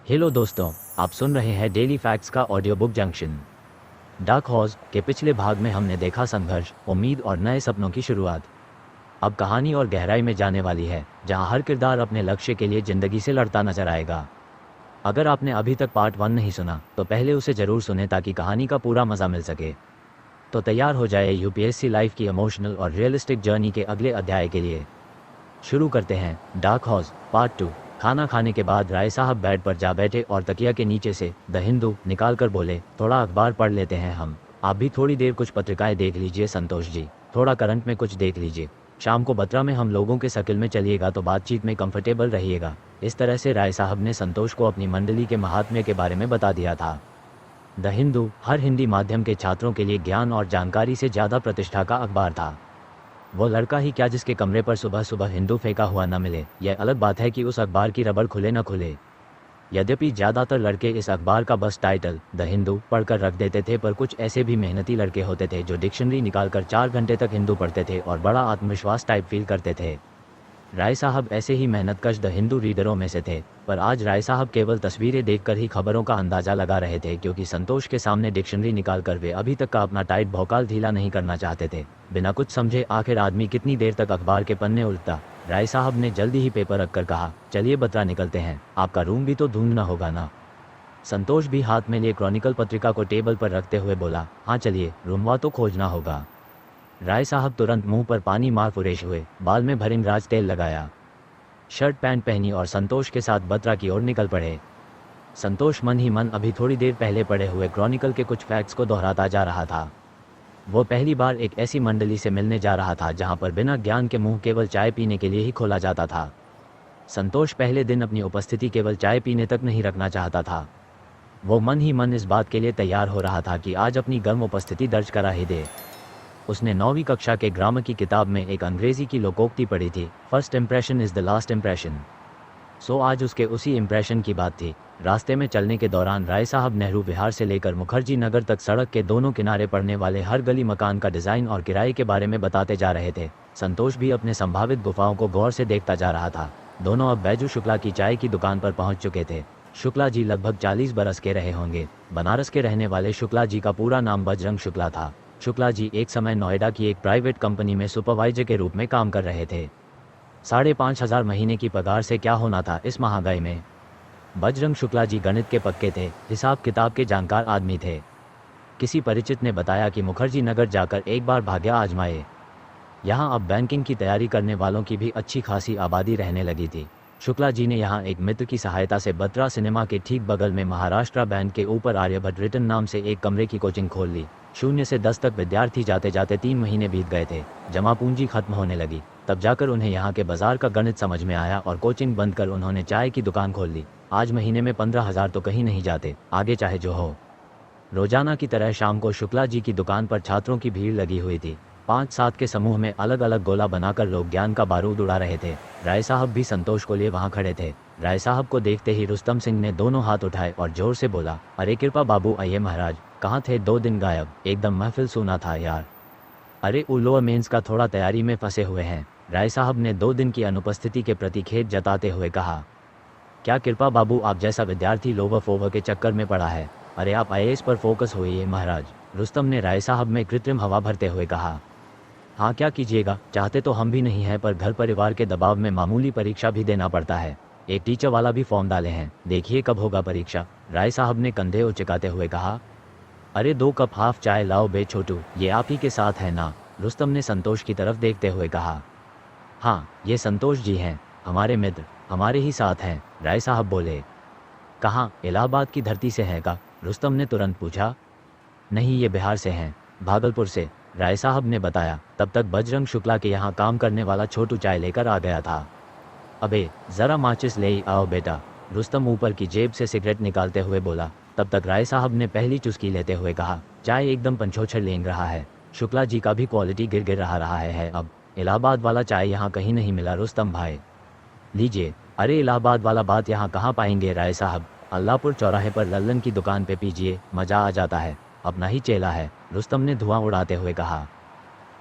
Hello दोस्तों, आप सुन रहे हैं डेली फैक्ट्स का audio book junction. Dark horse के पिछले भाग में हमने देखा संघर्ष, उम्मीद और नए सपनों की शुरुआत। अब कहानी और गहराई में जाने वाली है, जहां हर किरदार अपने लक्ष्य के लिए ज़िंदगी से लड़ता नजर आएगा। अगर आपने अभी तक पार्ट 1 नहीं सुना तो पहले उसे ज़रूर सुने ताकि कहानी का पूरा मज़ा मिल सके। तो तैयार हो जाए यूपीएससी लाइफ की इमोशनल और रियलिस्टिक जर्नी के अगले अध्याय के लिए। शुरू करते हैं डार्क हॉर्स पार्ट 2। खाना खाने के बाद राय साहब बेड पर जा बैठे और तकिया के नीचे से द हिंदू निकाल कर बोले, थोड़ा अखबार पढ़ लेते हैं हम। आप भी थोड़ी देर कुछ पत्रिकाएं देख लीजिए संतोष जी, थोड़ा करंट में कुछ देख लीजिए। शाम को बत्रा में हम लोगों के सर्किल में चलिएगा तो बातचीत में कंफर्टेबल रहिएगा। इस तरह से राय साहब ने संतोष को अपनी मंडली के महात्म्य के बारे में बता दिया था। द हिंदू हर हिंदी माध्यम के छात्रों के लिए ज्ञान और जानकारी से ज़्यादा प्रतिष्ठा का अखबार था। वो लड़का ही क्या जिसके कमरे पर सुबह सुबह हिंदू फेंका हुआ न मिले। यह अलग बात है कि उस अखबार की रबड़ खुले न खुले। यद्यपि ज़्यादातर लड़के इस अखबार का बस टाइटल द हिंदू पढ़कर रख देते थे, पर कुछ ऐसे भी मेहनती लड़के होते थे जो डिक्शनरी निकालकर 4 घंटे तक हिंदू पढ़ते थे और बड़ा आत्मविश्वास टाइप फील करते थे। राय साहब ऐसे ही मेहनतकश द हिंदू रीडरों में से थे, पर आज राय साहब केवल तस्वीरें देखकर ही खबरों का अंदाजा लगा रहे थे, क्योंकि संतोष के सामने डिक्शनरी निकालकर वे अभी तक का अपना टाइट भौकाल ढीला नहीं करना चाहते थे। बिना कुछ समझे आखिर आदमी कितनी देर तक अखबार के पन्ने उल्टता। राय साहब ने जल्दी ही पेपर रखकर कहा, चलिए बत्रा निकलते हैं, आपका रूम भी तो ढूंढना होगा ना। संतोष भी हाथ में लिए क्रॉनिकल पत्रिका को टेबल पर रखते हुए बोला, हाँ चलिए, रूमवा तो खोजना होगा। राय साहब तुरंत मुंह पर पानी मार फुरेश हुए, बाल में भरिंगराज तेल लगाया, शर्ट पैंट पहनी और संतोष के साथ बत्रा की ओर निकल पड़े। संतोष मन ही मन अभी थोड़ी देर पहले पढ़े हुए क्रॉनिकल के कुछ फैक्ट्स को दोहराता जा रहा था। वो पहली बार एक ऐसी मंडली से मिलने जा रहा था जहां पर बिना ज्ञान के मुंह केवल चाय पीने के लिए ही खोला जाता था। संतोष पहले दिन अपनी उपस्थिति केवल चाय पीने तक नहीं रखना चाहता था। वो मन ही मन इस बात के लिए तैयार हो रहा था कि आज अपनी गर्म उपस्थिति दर्ज करा ही दे। उसने 9वीं कक्षा के ग्रामर की किताब में एक अंग्रेजी की लोकोक्ति पढ़ी थी, first impression is the last impression. So आज उसके उसी इम्प्रेशन की बात थी। रास्ते में चलने के दौरान राय साहब नेहरू विहार से लेकर मुखर्जी नगर तक सड़क के दोनों किनारे पड़ने वाले हर गली मकान का डिज़ाइन और किराए के बारे में बताते जा रहे थे। संतोष भी अपने संभावित गुफाओं को गौर से देखता जा रहा था। दोनों अब बैजू शुक्ला की चाय की दुकान पर पहुंच चुके थे। शुक्ला जी लगभग 40 बरस के रहे होंगे। बनारस के रहने वाले शुक्ला जी का पूरा नाम बजरंग शुक्ला था। शुक्ला जी एक समय नोएडा की एक प्राइवेट कंपनी में सुपरवाइजर के रूप में काम कर रहे थे। 5,500 महीने की पगार से क्या होना था इस महंगाई में। बजरंग शुक्ला जी गणित के पक्के थे, हिसाब किताब के जानकार आदमी थे। किसी परिचित ने बताया कि मुखर्जी नगर जाकर एक बार भाग्य आजमाए। यहाँ अब बैंकिंग की तैयारी करने वालों की भी अच्छी खासी आबादी रहने लगी थी। शुक्ला जी ने यहाँ एक मित्र की सहायता से बत्रा सिनेमा के ठीक बगल में महाराष्ट्र बैंक के ऊपर आर्यभट्ट रिटर्न नाम से एक कमरे की कोचिंग खोल ली। 0 से 10 तक विद्यार्थी जाते जाते 3 महीने बीत गए थे। जमा पूंजी खत्म होने लगी, तब जाकर उन्हें यहाँ के बाजार का गणित समझ में आया और कोचिंग बंद कर उन्होंने चाय की दुकान खोल ली। आज महीने में 15,000 तो कहीं नहीं जाते, आगे चाहे जो हो। रोजाना की तरह शाम को शुक्ला जी की दुकान पर छात्रों की भीड़ लगी हुई थी। 5-7 के समूह में अलग अलग गोला बनाकर लोग ज्ञान का बारूद उड़ा रहे थे। राय साहब भी संतोष को लिए वहाँ खड़े थे। राय साहब को देखते ही रुस्तम सिंह ने दोनों हाथ उठाए और जोर से बोला, अरे कृपा बाबू आइए महाराज, कहाँ थे 2 दिन गायब, एकदम महफिल सुना था यार। अरे लोअर मेंस का थोड़ा तैयारी में फंसे हुए हैं। राय साहब ने 2 दिन की अनुपस्थिति के प्रति खेद जताते हुए कहा, क्या कृपा बाबू आप जैसा विद्यार्थी लोवर फोवर के चक्कर में पड़ा है। अरे आप आईएएस पर फोकस होइए महाराज, रुस्तम ने राय साहब में कृत्रिम हवा भरते हुए कहा। हाँ क्या कीजिएगा, चाहते तो हम भी नहीं हैं, पर घर परिवार के दबाव में मामूली परीक्षा भी देना पड़ता है। एक टीचर वाला भी फॉर्म डाले हैं, देखिए कब होगा परीक्षा। राय साहब ने कंधे उचकाते हुए कहा। अरे 2 कप हाफ चाय लाओ बे छोटू, ये आप ही के साथ है ना, रुस्तम ने संतोष की तरफ देखते हुए कहा। हाँ ये संतोष जी हैं, हमारे मित्र, हमारे ही साथ हैं, राय साहब बोले। कहाँ, इलाहाबाद की धरती से हैं का, रुस्तम ने तुरंत पूछा। नहीं ये बिहार से हैं, भागलपुर से, राय साहब ने बताया। तब तक बजरंग शुक्ला के यहाँ काम करने वाला छोटू चाय लेकर आ गया था। अबे ज़रा माचिस ले आओ बेटा, रुस्तम ऊपर की जेब से सिगरेट निकालते हुए बोला। तब तक राय साहब ने पहली चुस्की लेते हुए कहा, चाय एकदम पंचोछर लेंग रहा है। शुक्ला जी का भी क्वालिटी गिर गिर रहा है अब। इलाहाबाद वाला चाय यहाँ कहीं नहीं मिला रुस्तम भाई, लीजिए। अरे इलाहाबाद वाला बात यहाँ कहाँ पाएंगे राय साहब, अल्लाहपुर चौराहे पर लल्लन की दुकान पे पीजिए, मज़ा आ जाता है, अपना ही चेला है, रुस्तम ने धुआं उड़ाते हुए कहा।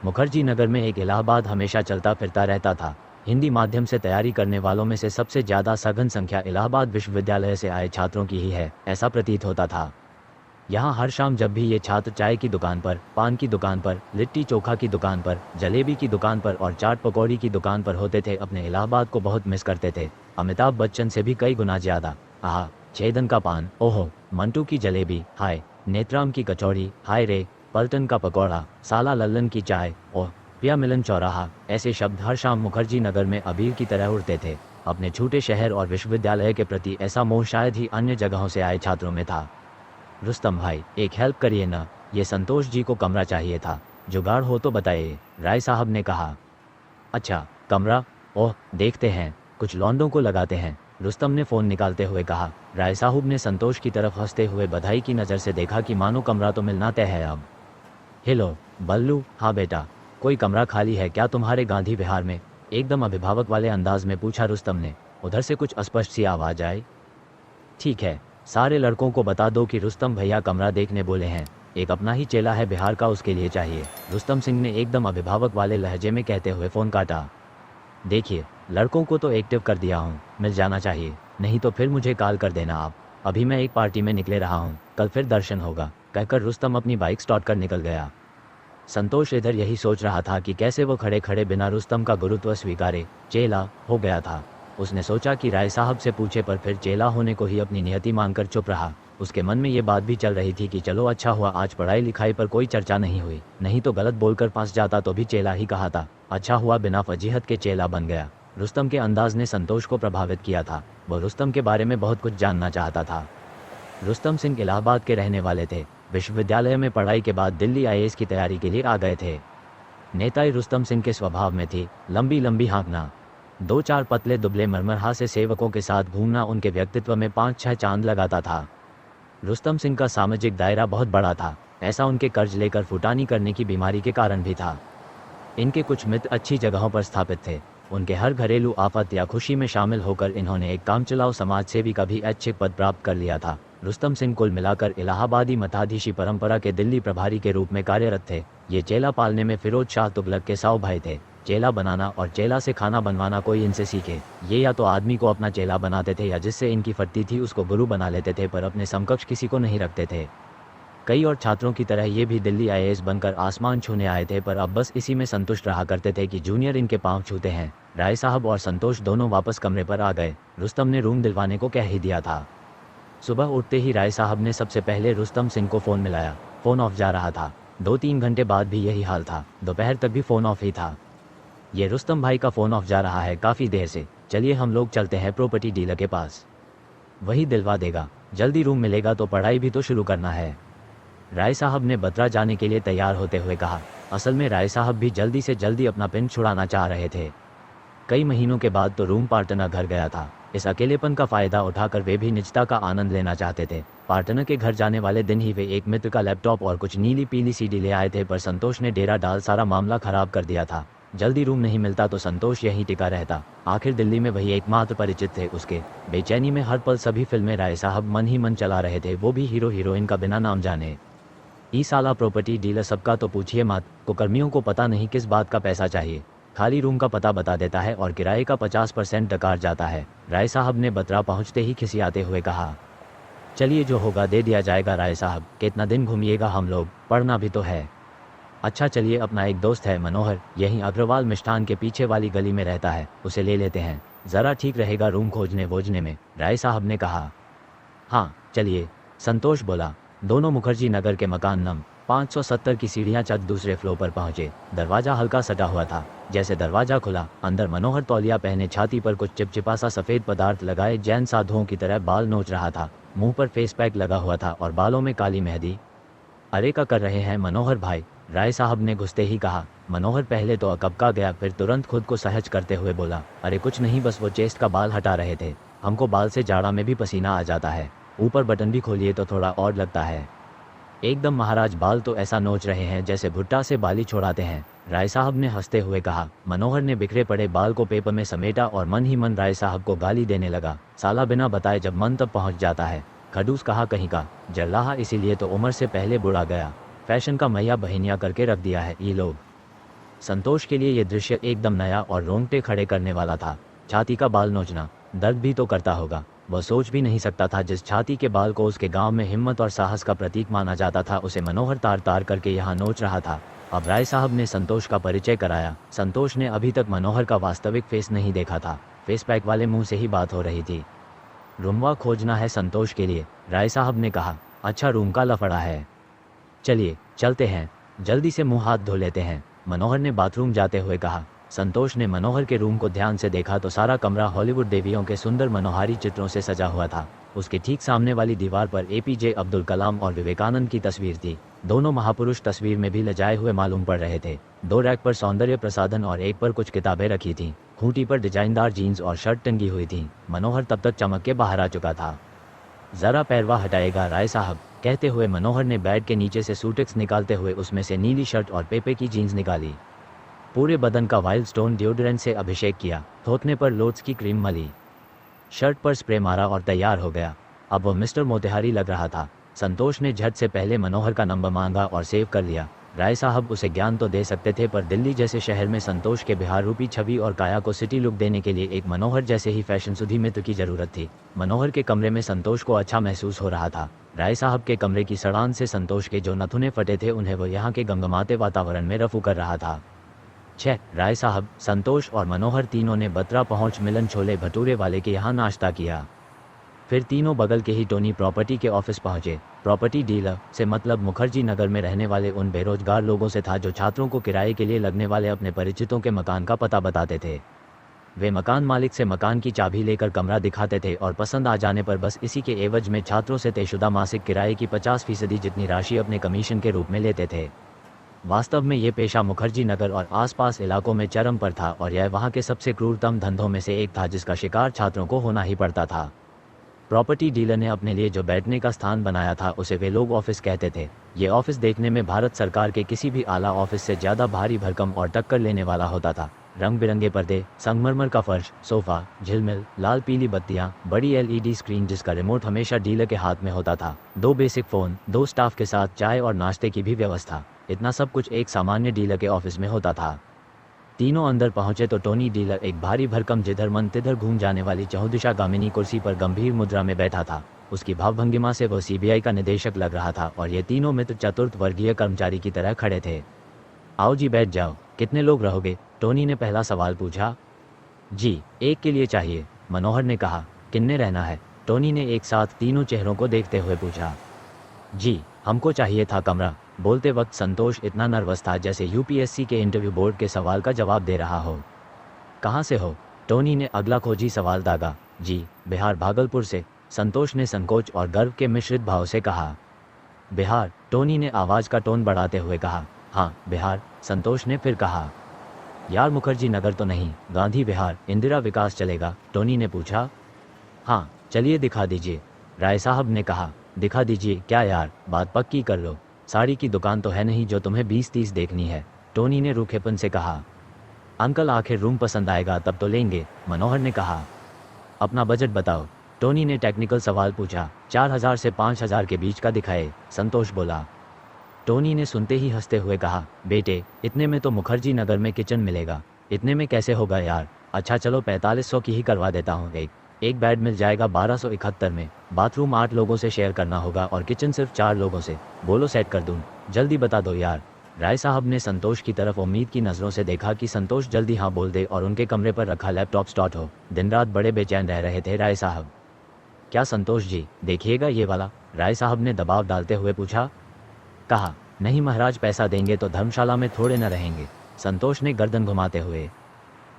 मुखर्जी नगर में एक इलाहाबाद हमेशा चलता फिरता रहता था। हिंदी माध्यम से तैयारी करने वालों में से सबसे ज़्यादा सघन संख्या इलाहाबाद विश्वविद्यालय से आए छात्रों की ही है, ऐसा प्रतीत होता था। यहाँ हर शाम जब भी ये छात्र चाय की दुकान पर, पान की दुकान पर, लिट्टी चोखा की दुकान पर, जलेबी की दुकान पर और चाट पकौड़ी की दुकान पर होते थे, अपने इलाहाबाद को बहुत मिस करते थे, अमिताभ बच्चन से भी कई गुना ज़्यादा। आहा, छेदन का पान, ओहो, मंटू की जलेबी, हाय, नेत्राम की कचौड़ी, हाय रे, पलटन का पकौड़ा, साला लल्लन की चाय, ओह, पिया मिलन चौराहा, ऐसे शब्द हर शाम मुखर्जी नगर में अबीर की तरह उड़ते थे। अपने छोटे शहर और विश्वविद्यालय के प्रति ऐसा मोह शायद ही अन्य जगहों से आए छात्रों में था। रुस्तम भाई, एक हेल्प करिए ना, ये संतोष जी को कमरा चाहिए था, जुगाड़ हो तो बताइए, राय साहब ने कहा। अच्छा, कमरा, ओह, देखते हैं, कुछ लौंडों को लगाते हैं, रुस्तम ने फ़ोन निकालते हुए कहा। राय साहब ने संतोष की तरफ हंसते हुए बधाई की नज़र से देखा कि मानो कमरा तो मिलना तय है अब। हेलो बल्लू, हाँ बेटा, कोई कमरा खाली है क्या तुम्हारे गांधी विहार में? एकदम अभिभावक वाले अंदाज में पूछा रुस्तम ने। उधर से कुछ अस्पष्ट सी आवाज़ आई। ठीक है, सारे लड़कों को बता दो कि रुस्तम भैया कमरा देखने बोले हैं, एक अपना ही चेला है बिहार का, उसके लिए चाहिए, रुस्तम सिंह ने एकदम अभिभावक वाले लहजे में कहते हुए फ़ोन काटा। देखिए, लड़कों को तो एक्टिव कर दिया हूँ, मिल जाना चाहिए, नहीं तो फिर मुझे कॉल कर देना आप, अभी मैं एक पार्टी में निकले रहा हूँ, कल फिर दर्शन होगा, कहकर रुस्तम अपनी बाइक स्टार्ट कर निकल गया। संतोष इधर यही सोच रहा था कि कैसे वो खड़े खड़े बिना रुस्तम का गुरुत्व स्वीकारे चेला हो गया था। उसने सोचा कि राय साहब से पूछे, पर फिर चेला होने को ही अपनी नियति मानकर चुप रहा। उसके मन में ये बात भी चल रही थी कि चलो अच्छा हुआ आज पढ़ाई लिखाई पर कोई चर्चा नहीं हुई, नहीं तो गलत बोलकर फंस जाता तो भी चेला ही कहा था। अच्छा हुआ बिना फजीहत के चेला बन गया। रुस्तम के अंदाज ने संतोष को प्रभावित किया था, वो रुस्तम के बारे में बहुत कुछ जानना चाहता था। रुस्तम सिंह इलाहाबाद के रहने वाले थे, विश्वविद्यालय में पढ़ाई के बाद दिल्ली आईएएस की तैयारी के लिए आ गए थे। नेताई रुस्तम सिंह के स्वभाव में थी लंबी लंबी हाँकना, 2-4 पतले दुबले मरमरहा से सेवकों के साथ घूमना उनके व्यक्तित्व में 5-6 चांद लगाता था। रुस्तम सिंह का सामाजिक दायरा बहुत बड़ा था, ऐसा उनके कर्ज लेकर फुटानी करने की बीमारी के कारण भी था। इनके कुछ मित्र अच्छी जगहों पर स्थापित थे, उनके हर घरेलू आफत या खुशी में शामिल होकर इन्होंने एक कामचलाऊ समाज सेवी का भी ऐच्छिक पद प्राप्त कर लिया था। रुस्तम सिंह कुल मिलाकर इलाहाबादी मताधीशी परंपरा के दिल्ली प्रभारी के रूप में कार्यरत थे। ये चेला पालने में फिरोज शाह तुगलक के 100 भाई थे। चेला बनाना और चेला से खाना बनवाना कोई इनसे सीखे, ये या तो आदमी को अपना चेला बनाते थे या जिससे इनकी फटती थी उसको गुरु बना लेते थे, पर अपने समकक्ष किसी को नहीं रखते थे। कई और छात्रों की तरह ये भी दिल्ली आईएएस बनकर आसमान छूने आए थे, पर अब बस इसी में संतुष्ट रहा करते थे कि जूनियर इनके पांव छूते हैं। राय साहब और संतोष दोनों वापस कमरे पर आ गए। रुस्तम ने रूम दिलवाने को कह ही दिया था। सुबह उठते ही राय साहब ने सबसे पहले रुस्तम सिंह को फ़ोन मिलाया। फ़ोन ऑफ जा रहा था। 2-3 घंटे बाद भी यही हाल था, दोपहर तक भी फ़ोन ऑफ ही था। ये रुस्तम भाई का फ़ोन ऑफ जा रहा है काफ़ी देर से, चलिए हम लोग चलते हैं प्रॉपर्टी डीलर के पास, वही दिलवा देगा, जल्दी रूम मिलेगा तो पढ़ाई भी तो शुरू करना है, राय साहब ने बतरा जाने के लिए तैयार होते हुए कहा। असल में राय साहब भी जल्दी से जल्दी अपना पिन छुड़ाना चाह रहे थे। कई महीनों के बाद तो रूम पार्टनर घर गया था। इस अकेलेपन का फ़ायदा उठाकर वे भी निजता का आनंद लेना चाहते थे। पार्टनर के घर जाने वाले दिन ही वे एक मित्र का लैपटॉप और कुछ नीली पीली सीडी ले आए थे, पर संतोष ने डेरा डाल सारा मामला खराब कर दिया था। जल्दी रूम नहीं मिलता तो संतोष यहीं टिका रहता। आखिर दिल्ली में वही एकमात्र परिचित थे उसके। बेचैनी में हर पल सभी फिल्में राय साहब मन ही मन चला रहे थे, वो भी हीरो हीरोइन का बिना नाम जाने। ई साला प्रॉपर्टी डीलर सबका तो पूछिए मत, कुकर्मियों को पता नहीं किस बात का पैसा चाहिए, खाली रूम का पता बता देता है और किराए का 50% डकार जाता है। राय साहब ने बतरा पहुंचते ही खिसियाते हुए कहा, चलिए जो होगा दे दिया जाएगा राय साहब, कितना दिन घूमिएगा हम लोग, पढ़ना भी तो है। अच्छा चलिए, अपना एक दोस्त है मनोहर, यहीं अग्रवाल मिष्ठान के पीछे वाली गली में रहता है, उसे ले लेते हैं, ज़रा ठीक रहेगा रूम खोजने वोजने में, राय साहब ने कहा। हाँ चलिए, संतोष बोला। दोनों मुखर्जी नगर के मकान नंबर 570 की सीढ़ियां चढ़ दूसरे फ्लोर पर पहुंचे। दरवाजा हल्का सटा हुआ था। जैसे दरवाजा खुला, अंदर मनोहर तौलिया पहने छाती पर कुछ चिपचिपा सा सफ़ेद पदार्थ लगाए जैन साधुओं की तरह बाल नोच रहा था। मुंह पर फेस पैक लगा हुआ था और बालों में काली मेहंदी। अरे क्या कर रहे हैं मनोहर भाई, राय साहब ने घुसते ही कहा। मनोहर पहले तो अकबका गया, फिर तुरंत खुद को सहज करते हुए बोला, अरे कुछ नहीं, बस वो चेस्ट का बाल हटा रहे थे, हमको बाल से जाड़ा में भी पसीना आ जाता है, ऊपर बटन भी खोलिए तो थोड़ा और लगता है। एकदम महाराज, बाल तो ऐसा नोच रहे हैं जैसे भुट्टा से बाली छोड़ाते हैं, राय साहब ने हंसते हुए कहा। मनोहर ने बिखरे पड़े बाल को पेपर में समेटा और मन ही मन राय साहब को गाली देने लगा। साला बिना बताए जब मन तब पहुंच जाता है, खडूस कहा कहीं का, जल्लाहा इसीलिए तो उम्र से पहले बुढ़ा गया, फैशन का मैया बहनिया करके रख दिया है ये लोग। संतोष के लिए ये दृश्य एकदम नया और रोंगटे खड़े करने वाला था। छाती का बाल नोचना, दर्द भी तो करता होगा। वह सोच भी नहीं सकता था जिस छाती के बाल को उसके गांव में हिम्मत और साहस का प्रतीक माना जाता था, उसे मनोहर तार तार करके यहाँ नोच रहा था। अब राय साहब ने संतोष का परिचय कराया। संतोष ने अभी तक मनोहर का वास्तविक फेस नहीं देखा था, फेस पैक वाले मुंह से ही बात हो रही थी। रूमवा खोजना है संतोष के लिए, राय साहब ने कहा। अच्छा, रूम का लफड़ा है, चलिए चलते हैं, जल्दी से मुंह हाथ धो लेते हैं, मनोहर ने बाथरूम जाते हुए कहा। संतोष ने मनोहर के रूम को ध्यान से देखा तो सारा कमरा हॉलीवुड देवियों के सुंदर मनोहारी चित्रों से सजा हुआ था। उसके ठीक सामने वाली दीवार पर एपीजे अब्दुल कलाम और विवेकानंद की तस्वीर थी। दोनों महापुरुष तस्वीर में भी लजाए हुए मालूम पड़ रहे थे। 2 रैक पर सौंदर्य प्रसाधन और एक पर कुछ किताबें रखी थीं। खूंटी पर डिजाइनदार जीन्स और शर्ट टंगी हुई थी। मनोहर तब तक चमक के बाहर आ चुका था। जरा पैरवा हटाएगा राय साहब, कहते हुए मनोहर ने बेड के नीचे से सूटेक्स निकालते हुए उसमें से नीली शर्ट और पेपे की जीन्स निकाली। पूरे बदन का वाइल्ड स्टोन डिओड्रेंट से अभिषेक किया, थोथने पर लोट्स की क्रीम मली, शर्ट पर स्प्रे मारा और तैयार हो गया। अब वह मिस्टर मोतिहारी लग रहा था। संतोष ने झट से पहले मनोहर का नंबर मांगा और सेव कर लिया। राय साहब उसे ज्ञान तो दे सकते थे, पर दिल्ली जैसे शहर में संतोष के बिहार रूपी छवि और काया को सिटी लुक देने के लिए एक मनोहर जैसे ही फैशन सुधी मित्र की जरूरत थी। मनोहर के कमरे में संतोष को अच्छा महसूस हो रहा था। राय साहब के कमरे की सड़ान से संतोष के जो नथुने फटे थे उन्हें वो यहाँ के गमगमाते वातावरण में रफू कर रहा था। राय साहब, संतोष और मनोहर तीनों ने बत्रा पहुंच मिलन छोले भटूरे वाले के यहाँ नाश्ता किया। फिर तीनों बगल के ही टोनी प्रॉपर्टी के ऑफिस पहुंचे। प्रॉपर्टी डीलर से मतलब मुखर्जी नगर में रहने वाले उन बेरोजगार लोगों से था जो छात्रों को किराए के लिए लगने वाले अपने परिचितों के मकान का पता बताते थे। वे मकान मालिक से मकान की चाबी लेकर कमरा दिखाते थे और पसंद आ जाने पर बस इसी के एवज में छात्रों से तयशुदा मासिक किराए की 50% जितनी राशि अपने कमीशन के रूप में लेते थे। वास्तव में ये पेशा मुखर्जी नगर और आसपास इलाकों में चरम पर था और यह वहाँ के सबसे क्रूरतम धंधों में से एक था जिसका शिकार छात्रों को होना ही पड़ता था। प्रॉपर्टी डीलर ने अपने लिए जो बैठने का स्थान बनाया था उसे वे लोग ऑफिस कहते थे। ये ऑफिस देखने में भारत सरकार के किसी भी आला ऑफिस से ज़्यादा भारी भरकम और टक्कर लेने वाला होता था। रंग बिरंगे पर्दे, संगमरमर का फर्श, सोफा, झिलमिल, लाल पीली बत्तियां, बड़ी एलईडी स्क्रीन जिसका रिमोट हमेशा डीलर के हाथ में होता था, 2 बेसिक फ़ोन, 2 स्टाफ के साथ चाय और नाश्ते की भी व्यवस्था। इतना सब कुछ एक सामान्य डीलर के ऑफिस में होता था। तीनों अंदर पहुंचे तो टोनी डीलर एक भारी भरकम जिधर मन तिधर घूम जाने वाली चहुदिशा गामिनी कुर्सी पर गंभीर मुद्रा में बैठा था। उसकी भावभंगिमा से वह सीबीआई का निदेशक लग रहा था और ये तीनों मित्र चतुर्थ वर्गीय कर्मचारी की तरह खड़े थे। आओ जी, बैठ जाओ। कितने लोग रहोगे? टोनी ने पहला सवाल पूछा। जी, एक के लिए चाहिए, मनोहर ने कहा। किन्ने रहना है? टोनी ने एक साथ तीनों चेहरों को देखते हुए पूछा। जी, हमको चाहिए था कमरा। बोलते वक्त संतोष इतना नर्वस था जैसे यूपीएससी के इंटरव्यू बोर्ड के सवाल का जवाब दे रहा हो। कहाँ से हो? टोनी ने अगला खोजी सवाल दागा। जी, बिहार, भागलपुर से, संतोष ने संकोच और गर्व के मिश्रित भाव से कहा। बिहार? टोनी ने आवाज़ का टोन बढ़ाते हुए कहा। हाँ, बिहार, संतोष ने फिर कहा। यार, मुखर्जी नगर तो नहीं, गांधी विहार, इंदिरा विकास चलेगा? टोनी ने पूछा। हाँ, चलिए दिखा दीजिए, राय साहब ने कहा। दिखा दीजिए क्या यार, बात पक्की कर लो। साड़ी की दुकान तो है नहीं जो तुम्हें 20-30 देखनी है, टोनी ने रूखेपन से कहा। अंकल, आखिर रूम पसंद आएगा तब तो लेंगे, मनोहर ने कहा। अपना बजट बताओ, टोनी ने टेक्निकल सवाल पूछा। 4000 से 5000 के बीच का दिखाए, संतोष बोला। टोनी ने सुनते ही हंसते हुए कहा, बेटे, इतने में तो मुखर्जी नगर में किचन मिलेगा, इतने में कैसे होगा यार? अच्छा चलो 4500 की ही करवा देता हूँ। एक बेड मिल जाएगा 1271 में, बाथरूम 8 लोगों से शेयर करना होगा और किचन सिर्फ 4 लोगों से। बोलो सेट कर दूँ? जल्दी बता दो यार। राय साहब ने संतोष की तरफ उम्मीद की नज़रों से देखा कि संतोष जल्दी हाँ बोल दे और उनके कमरे पर रखा लैपटॉप स्टार्ट हो। दिन रात बड़े बेचैन रह रहे थे राय साहब। क्या संतोष जी, देखिएगा ये वाला? राय साहब ने दबाव डालते हुए पूछा। कहा, नहीं महाराज, पैसा देंगे तो धर्मशाला में थोड़े न रहेंगे, संतोष ने गर्दन घुमाते हुए।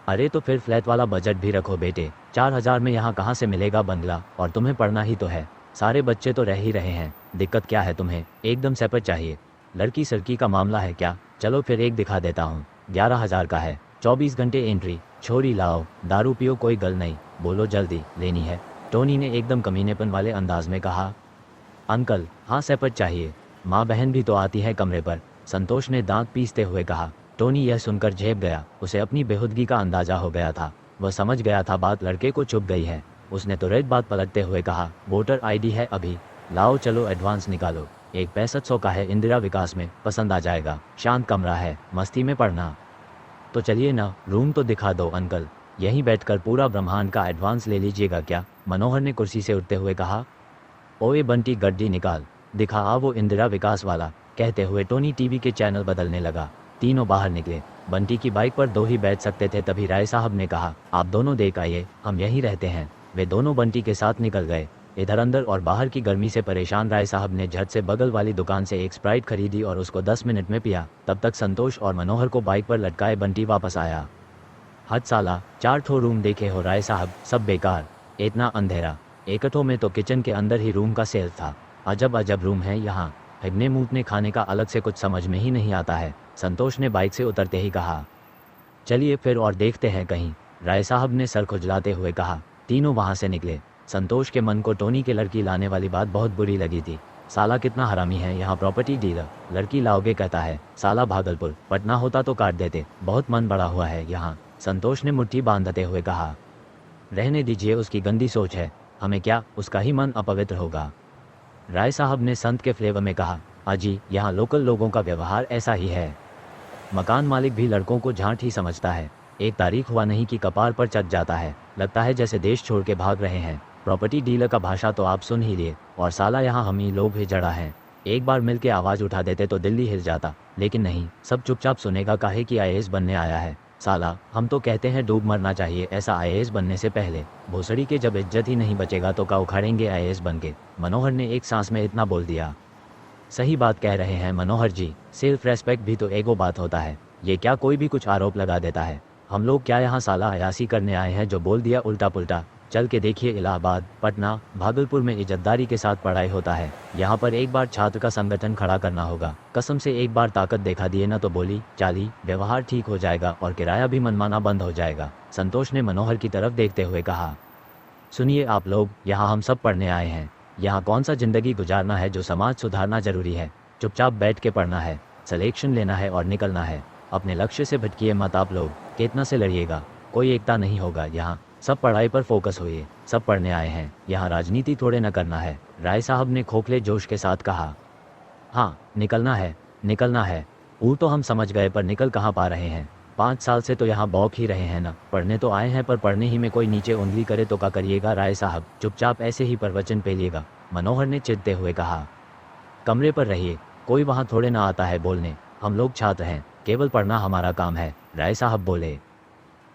अरे तो फिर फ्लैट वाला बजट भी रखो बेटे, 4000 में यहाँ कहाँ से मिलेगा बंगला? और तुम्हें पढ़ना ही तो है, सारे बच्चे तो रह ही रहे हैं, दिक्कत क्या है तुम्हें? एकदम सेपरेट चाहिए? लड़की सड़की का मामला है क्या? चलो फिर एक दिखा देता हूँ, 11000 का है, 24 घंटे एंट्री। छोरी लाओ, दारू पियो, कोई गल नहीं, बोलो जल्दी लेनी है, टोनी ने एकदम कमीनेपन वाले अंदाज में कहा। अंकल, हाँ सेपरेट चाहिए, माँ बहन भी तो आती है कमरे पर, संतोष ने दांत पीसते हुए कहा। टोनी यह सुनकर झेप गया, उसे अपनी बेहुदगी का अंदाजा हो गया था। वह समझ गया था बात लड़के को चुभ गई है। उसने तो रेड बात पलटते हुए कहा, वोटर आईडी है अभी लाओ, चलो एडवांस निकालो, एक 6500 का है, इंदिरा विकास में, पसंद आ जाएगा, शांत कमरा है, मस्ती में पढ़ना। तो चलिए ना, रूम तो दिखा दो अंकल, यहीं बैठकर पूरा ब्रह्मांड का एडवांस ले लीजिएगा क्या? मनोहर ने कुर्सी से उठते हुए कहा। ओए बंटी गड्डी निकाल, दिखा आ वो इंदिरा विकास वाला, कहते हुए टोनी टीवी के चैनल बदलने लगा। तीनों बाहर निकले। बंटी की बाइक पर दो ही बैठ सकते थे, तभी राय साहब ने कहा, आप दोनों देख आइए, हम यहीं रहते हैं। वे दोनों बंटी के साथ निकल गए। इधर अंदर और बाहर की गर्मी से परेशान राय साहब ने झट से बगल वाली दुकान से एक स्प्राइट खरीदी और उसको 10 मिनट में पिया। तब तक संतोष और मनोहर को बाइक पर लटकाए बंटी वापस आया। हद साला, 4 ठो रूम देखे हो राय साहब, सब बेकार, इतना अंधेरा। एकठो में तो किचन के अंदर ही रूम का सेल था। अजब अजब रूम है यहाँ, हिगने मूतने खाने का अलग से कुछ समझ में ही नहीं आता है, संतोष ने बाइक से उतरते ही कहा। चलिए फिर और देखते हैं कहीं, राय साहब ने सर खुजलाते हुए कहा। तीनों वहाँ से निकले। संतोष के मन को टोनी के लड़की लाने वाली बात बहुत बुरी लगी थी। साला कितना हरामी है यहाँ प्रॉपर्टी डीलर, लड़की लाओगे कहता है, साला भागलपुर पटना होता तो काट देते, बहुत मन बड़ा हुआ है यहाँ, संतोष ने मुट्ठी बांधते हुए कहा। रहने दीजिए, उसकी गंदी सोच है, हमें क्या, उसका ही मन अपवित्र होगा, राय साहब ने संत के फ्लेवर में कहा। अजी, यहाँ लोकल लोगों का व्यवहार ऐसा ही है, मकान मालिक भी लड़कों को झांट ही समझता है। एक तारीख हुआ नहीं कि कपार पर चढ़ जाता है, लगता है जैसे देश छोड़ के भाग रहे हैं। प्रॉपर्टी डीलर का भाषा तो आप सुन ही लिए, और साला यहाँ हम ही लोग ही जड़ा हैं। एक बार मिल के आवाज़ उठा देते तो दिल्ली हिल जाता, लेकिन नहीं, सब चुपचाप सुनेगा काहे कि आईएएस बनने आया है। साला, हम तो कहते हैं डूब मरना चाहिए ऐसा आईएएस बनने से पहले। भोसड़ी के जब इज्जत ही नहीं बचेगा तो का उखाड़ेंगे आईएएस बन के। मनोहर ने एक सांस में इतना बोल दिया। सही बात कह रहे हैं मनोहर जी, सेल्फ रेस्पेक्ट भी तो एगो बात होता है। ये क्या कोई भी कुछ आरोप लगा देता है? हम लोग क्या यहाँ साला अयासी करने आए हैं जो बोल दिया उल्टा पुल्टा? चल के देखिए, इलाहाबाद, पटना, भागलपुर में इज्जतदारी के साथ पढ़ाई होता है। यहाँ पर एक बार छात्र का संगठन खड़ा करना होगा। कसम से एक बार ताकत देखा दिए ना तो बोली चाली व्यवहार ठीक हो जाएगा और किराया भी मनमाना बंद हो जाएगा। संतोष ने मनोहर की तरफ देखते हुए कहा। सुनिए आप लोग, यहाँ हम सब पढ़ने आए हैं। यहाँ कौन सा जिंदगी गुजारना है जो समाज सुधारना जरूरी है। चुपचाप बैठ के पढ़ना है, सिलेक्शन लेना है और निकलना है। अपने लक्ष्य से भटकिए मत आप लोग, कितना से लड़िएगा, कोई एकता नहीं होगा यहाँ। सब पढ़ाई पर फोकस होइए, सब पढ़ने आए हैं, यहाँ राजनीति थोड़े न करना है, राय साहब ने खोखले जोश के साथ कहा। हाँ, निकलना है, निकलना है, वो तो हम समझ गए, पर निकल कहाँ पा रहे हैं? 5 साल से तो यहाँ बौक ही रहे हैं ना। पढ़ने तो आए हैं, पर पढ़ने ही में कोई नीचे उंगली करे तो क्या करिएगा राय साहब? चुपचाप ऐसे ही प्रवचन पेलिएगा, मनोहर ने चिढ़ते हुए कहा। कमरे पर रहिए, कोई वहाँ थोड़े ना आता है बोलने, हम लोग छात्र हैं, केवल पढ़ना हमारा काम है, राय साहब बोले।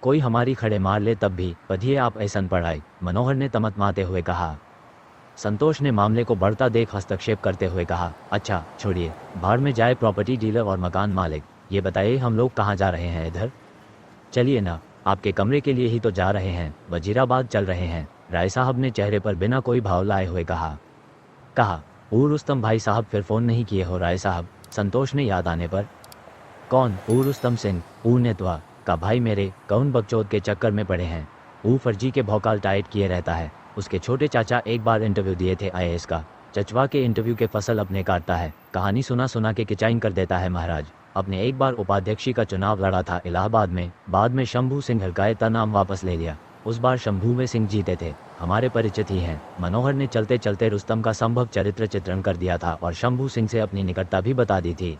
कोई हमारी खड़े मार ले तब भी पढ़िए आप ऐसन पढ़ाई, मनोहर ने तमतमाते हुए कहा। संतोष ने मामले को बढ़ता देख हस्तक्षेप करते हुए कहा। अच्छा छोड़िए, बाहर में जाए प्रॉपर्टी डीलर और मकान मालिक, ये बताइए हम लोग कहाँ जा रहे हैं? इधर चलिए ना, आपके कमरे के लिए ही तो जा रहे हैं, वजीराबाद चल रहे हैं, राय साहब ने चेहरे पर बिना कोई भाव लाए हुए कहा। रुस्तम भाई साहब फिर फ़ोन नहीं किए हो राय साहब? संतोष ने याद आने पर। कौन? रुस्तम सिंह, नेतवा का भाई मेरे, कौन बकचोद के चक्कर में पड़े हैं, फर्जी के भौकाल टाइट किए रहता है। उसके छोटे चाचा एक बार इंटरव्यू दिए थे आईएएस का, चचवा के इंटरव्यू के फसल अपने काटता है, कहानी सुना सुना के किचाइन कर देता है महाराज। अपने एक बार उपाध्यक्षी का चुनाव लड़ा था इलाहाबाद में, बाद में शंभू सिंह हरकायता नाम वापस ले लिया। उस बार शंभू में सिंह जीते थे, हमारे परिचित ही हैं। मनोहर ने चलते चलते रुस्तम का संभव चरित्र चित्रण कर दिया था और शंभू सिंह से अपनी निकटता भी बता दी थी।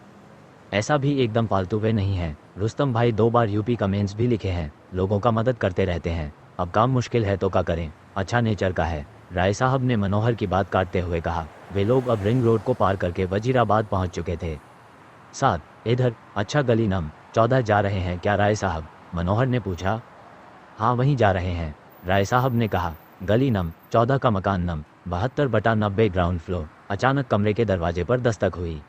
ऐसा भी एकदम फालतू वे नहीं हैं। रुस्तम भाई 2 बार यूपी का मेंस भी लिखे हैं, लोगों का मदद करते रहते हैं। अब काम मुश्किल है तो क्या करें, अच्छा नेचर का है, राय साहब ने मनोहर की बात काटते हुए कहा। वे लोग अब रिंग रोड को पार करके वजीराबाद पहुंच चुके थे। साथ इधर, अच्छा गली नंबर 14 जा रहे हैं क्या राय साहब? मनोहर ने पूछा। हाँ वहीं जा रहे हैं, राय साहब ने कहा। गली नंबर 14 का मकान नंबर 72/90 ग्राउंड फ्लोर। अचानक कमरे के दरवाजे पर दस्तक हुई।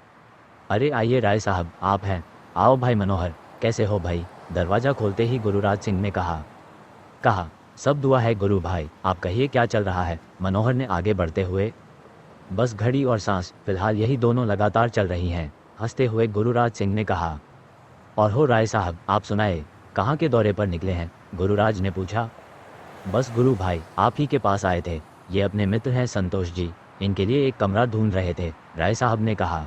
अरे आइए राय साहब, आप हैं? आओ भाई मनोहर, कैसे हो भाई? दरवाज़ा खोलते ही गुरुराज सिंह ने कहा। सब दुआ है गुरु भाई, आप कहिए क्या चल रहा है? मनोहर ने आगे बढ़ते हुए। बस घड़ी और सांस, फिलहाल यही दोनों लगातार चल रही हैं, हंसते हुए गुरुराज सिंह ने कहा। और हो राय साहब, आप सुनाए, कहाँ के दौरे पर निकले हैं? गुरुराज ने पूछा। बस गुरु भाई, आप ही के पास आए थे, ये अपने मित्र हैं संतोष जी, इनके लिए एक कमरा ढूंढ रहे थे, राय साहब ने कहा।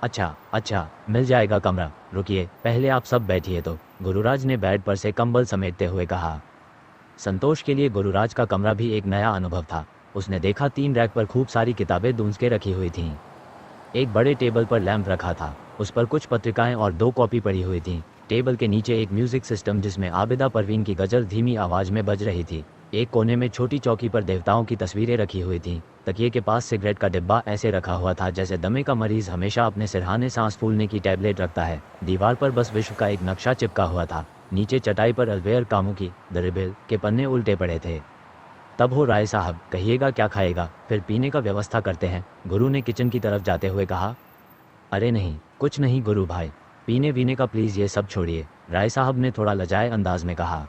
अच्छा, मिल जाएगा कमरा, रुकिए पहले आप सब बैठिए तो, गुरुराज ने बेड पर से कंबल समेटते हुए कहा। संतोष के लिए गुरुराज का कमरा भी एक नया अनुभव था। उसने देखा 3 रैक पर खूब सारी किताबें दूंज के रखी हुई थीं। एक बड़े टेबल पर लैंप रखा था, उस पर कुछ पत्रिकाएं और 2 कॉपी पड़ी हुई थीं। टेबल के नीचे एक म्यूजिक सिस्टम जिसमें आबिदा परवीन की गजल धीमी आवाज में बज रही थी। एक कोने में छोटी चौकी पर देवताओं की तस्वीरें रखी हुई थीं। तकिए के पास सिगरेट का डिब्बा ऐसे रखा हुआ था जैसे दमे का मरीज हमेशा अपने सिरहाने सांस फूलने की टैबलेट रखता है। दीवार पर बस विश्व का एक नक्शा चिपका हुआ था। नीचे चटाई पर अल्बेयर कामू की द रिबेल के पन्ने उल्टे पड़े थे। तब हो राय साहब, कहिएगा क्या खाएगा, फिर पीने का व्यवस्था करते हैं, गुरु ने किचन की तरफ जाते हुए कहा। अरे नहीं, कुछ नहीं गुरु भाई, पीने वीने का प्लीज़ ये सब छोड़िए, राय साहब ने थोड़ा लजाए अंदाज में कहा।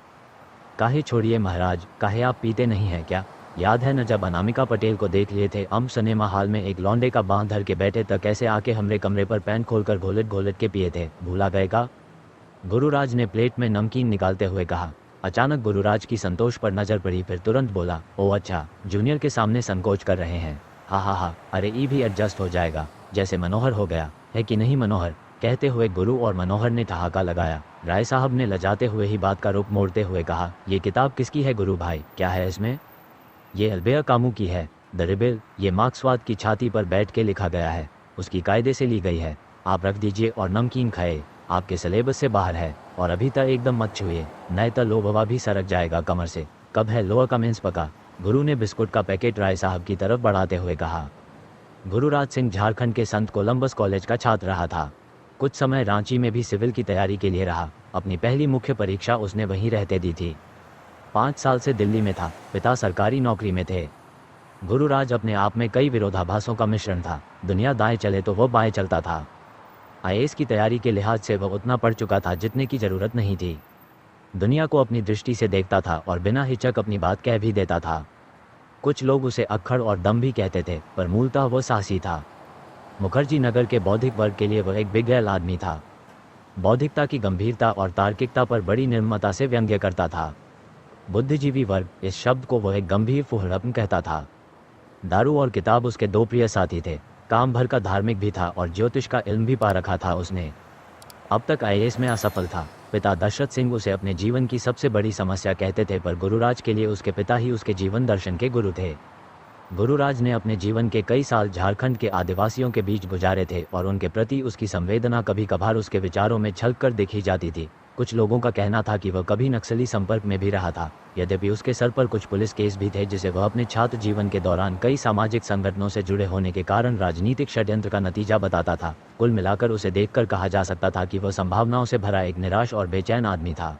काहे छोड़िए महाराज, काहे आप पीते नहीं हैं क्या? याद है न जब अनामिका पटेल को देख लिए थे हम सिनेमा हॉल में, एक लौंडे का बांध धर के बैठे तक कैसे आके हमरे कमरे पर पैन खोलकर घोलट घोलट के पिए थे, भूला गए का? गुरुराज ने प्लेट में नमकीन निकालते हुए कहा। अचानक गुरुराज की संतोष पर नजर पड़ी, फिर तुरंत बोला, ओ अच्छा, जूनियर के सामने संकोच कर रहे हैं, हा हा हा, अरे ई भी एडजस्ट हो जाएगा, जैसे मनोहर हो गया है कि नहीं मनोहर? कहते हुए गुरु और मनोहर ने ठहाका लगाया। राय साहब ने लजाते हुए ही बात का रुख मोड़ते हुए कहा, ये किताब किसकी है गुरु भाई, क्या है इसमें? ये अल्बेयर कामू की है, द रिबेल, ये मार्क्सवाद की छाती पर बैठ के लिखा गया है, उसकी कायदे से ली गई है, आप रख दीजिए और नमकीन खाए, आपके सिलेबस से बाहर है, और अभी तक एकदम मत छुए, नहीं तो लोबवा भी सरक जाएगा कमर से। कब है लोअर कमेंस पका? गुरु ने बिस्कुट का पैकेट राय साहब की तरफ बढ़ाते हुए कहा। गुरुराज सिंह झारखंड के संत कोलंबस कॉलेज का छात्र रहा था। कुछ समय रांची में भी सिविल की तैयारी के लिए रहा। अपनी पहली मुख्य परीक्षा उसने वहीं रहते दी थी। 5 साल से दिल्ली में था, पिता सरकारी नौकरी में थे। गुरुराज अपने आप में कई विरोधाभासों का मिश्रण था। दुनिया दाएं चले तो वह बाएं चलता था। आईएएस की तैयारी के लिहाज से वह उतना पढ़ चुका था जितने की ज़रूरत नहीं थी। दुनिया को अपनी दृष्टि से देखता था और बिना हिचक अपनी बात कह भी देता था। कुछ लोग उसे अक्खड़ और दम भी कहते थे, पर मूलतः वह साहसी था। मुखर्जी नगर के बौद्धिक वर्ग के लिए वह एक बिगड़ैल आदमी था। बौद्धिकता की गंभीरता और तार्किकता पर बड़ी निर्ममता से व्यंग्य करता था। बुद्धिजीवी वर्ग, इस शब्द को वह एक गंभीर फुहड़पन कहता था। दारू और किताब उसके दो प्रिय साथी थे। काम भर का धार्मिक भी था और ज्योतिष का इल्म भी पा रखा था उसने। अब तक आईएएस में असफल था। पिता दशरथ सिंह उसे अपने जीवन की सबसे बड़ी समस्या कहते थे, पर गुरुराज के लिए उसके पिता ही उसके जीवन दर्शन के गुरु थे। गुरुराज ने अपने जीवन के कई साल झारखंड के आदिवासियों के बीच गुजारे थे और उनके प्रति उसकी संवेदना कभी कभार उसके विचारों में छलककर देखी जाती थी। कुछ लोगों का कहना था कि वह कभी नक्सली संपर्क में भी रहा था, यद्यपि उसके सर पर कुछ पुलिस केस भी थे जिसे वह अपने छात्र जीवन के दौरान कई सामाजिक संगठनों से जुड़े होने के कारण राजनीतिक षड्यंत्र का नतीजा बताता था। कुल मिलाकर उसे देखकर कहा जा सकता था कि वह संभावनाओं से भरा एक निराश और बेचैन आदमी था।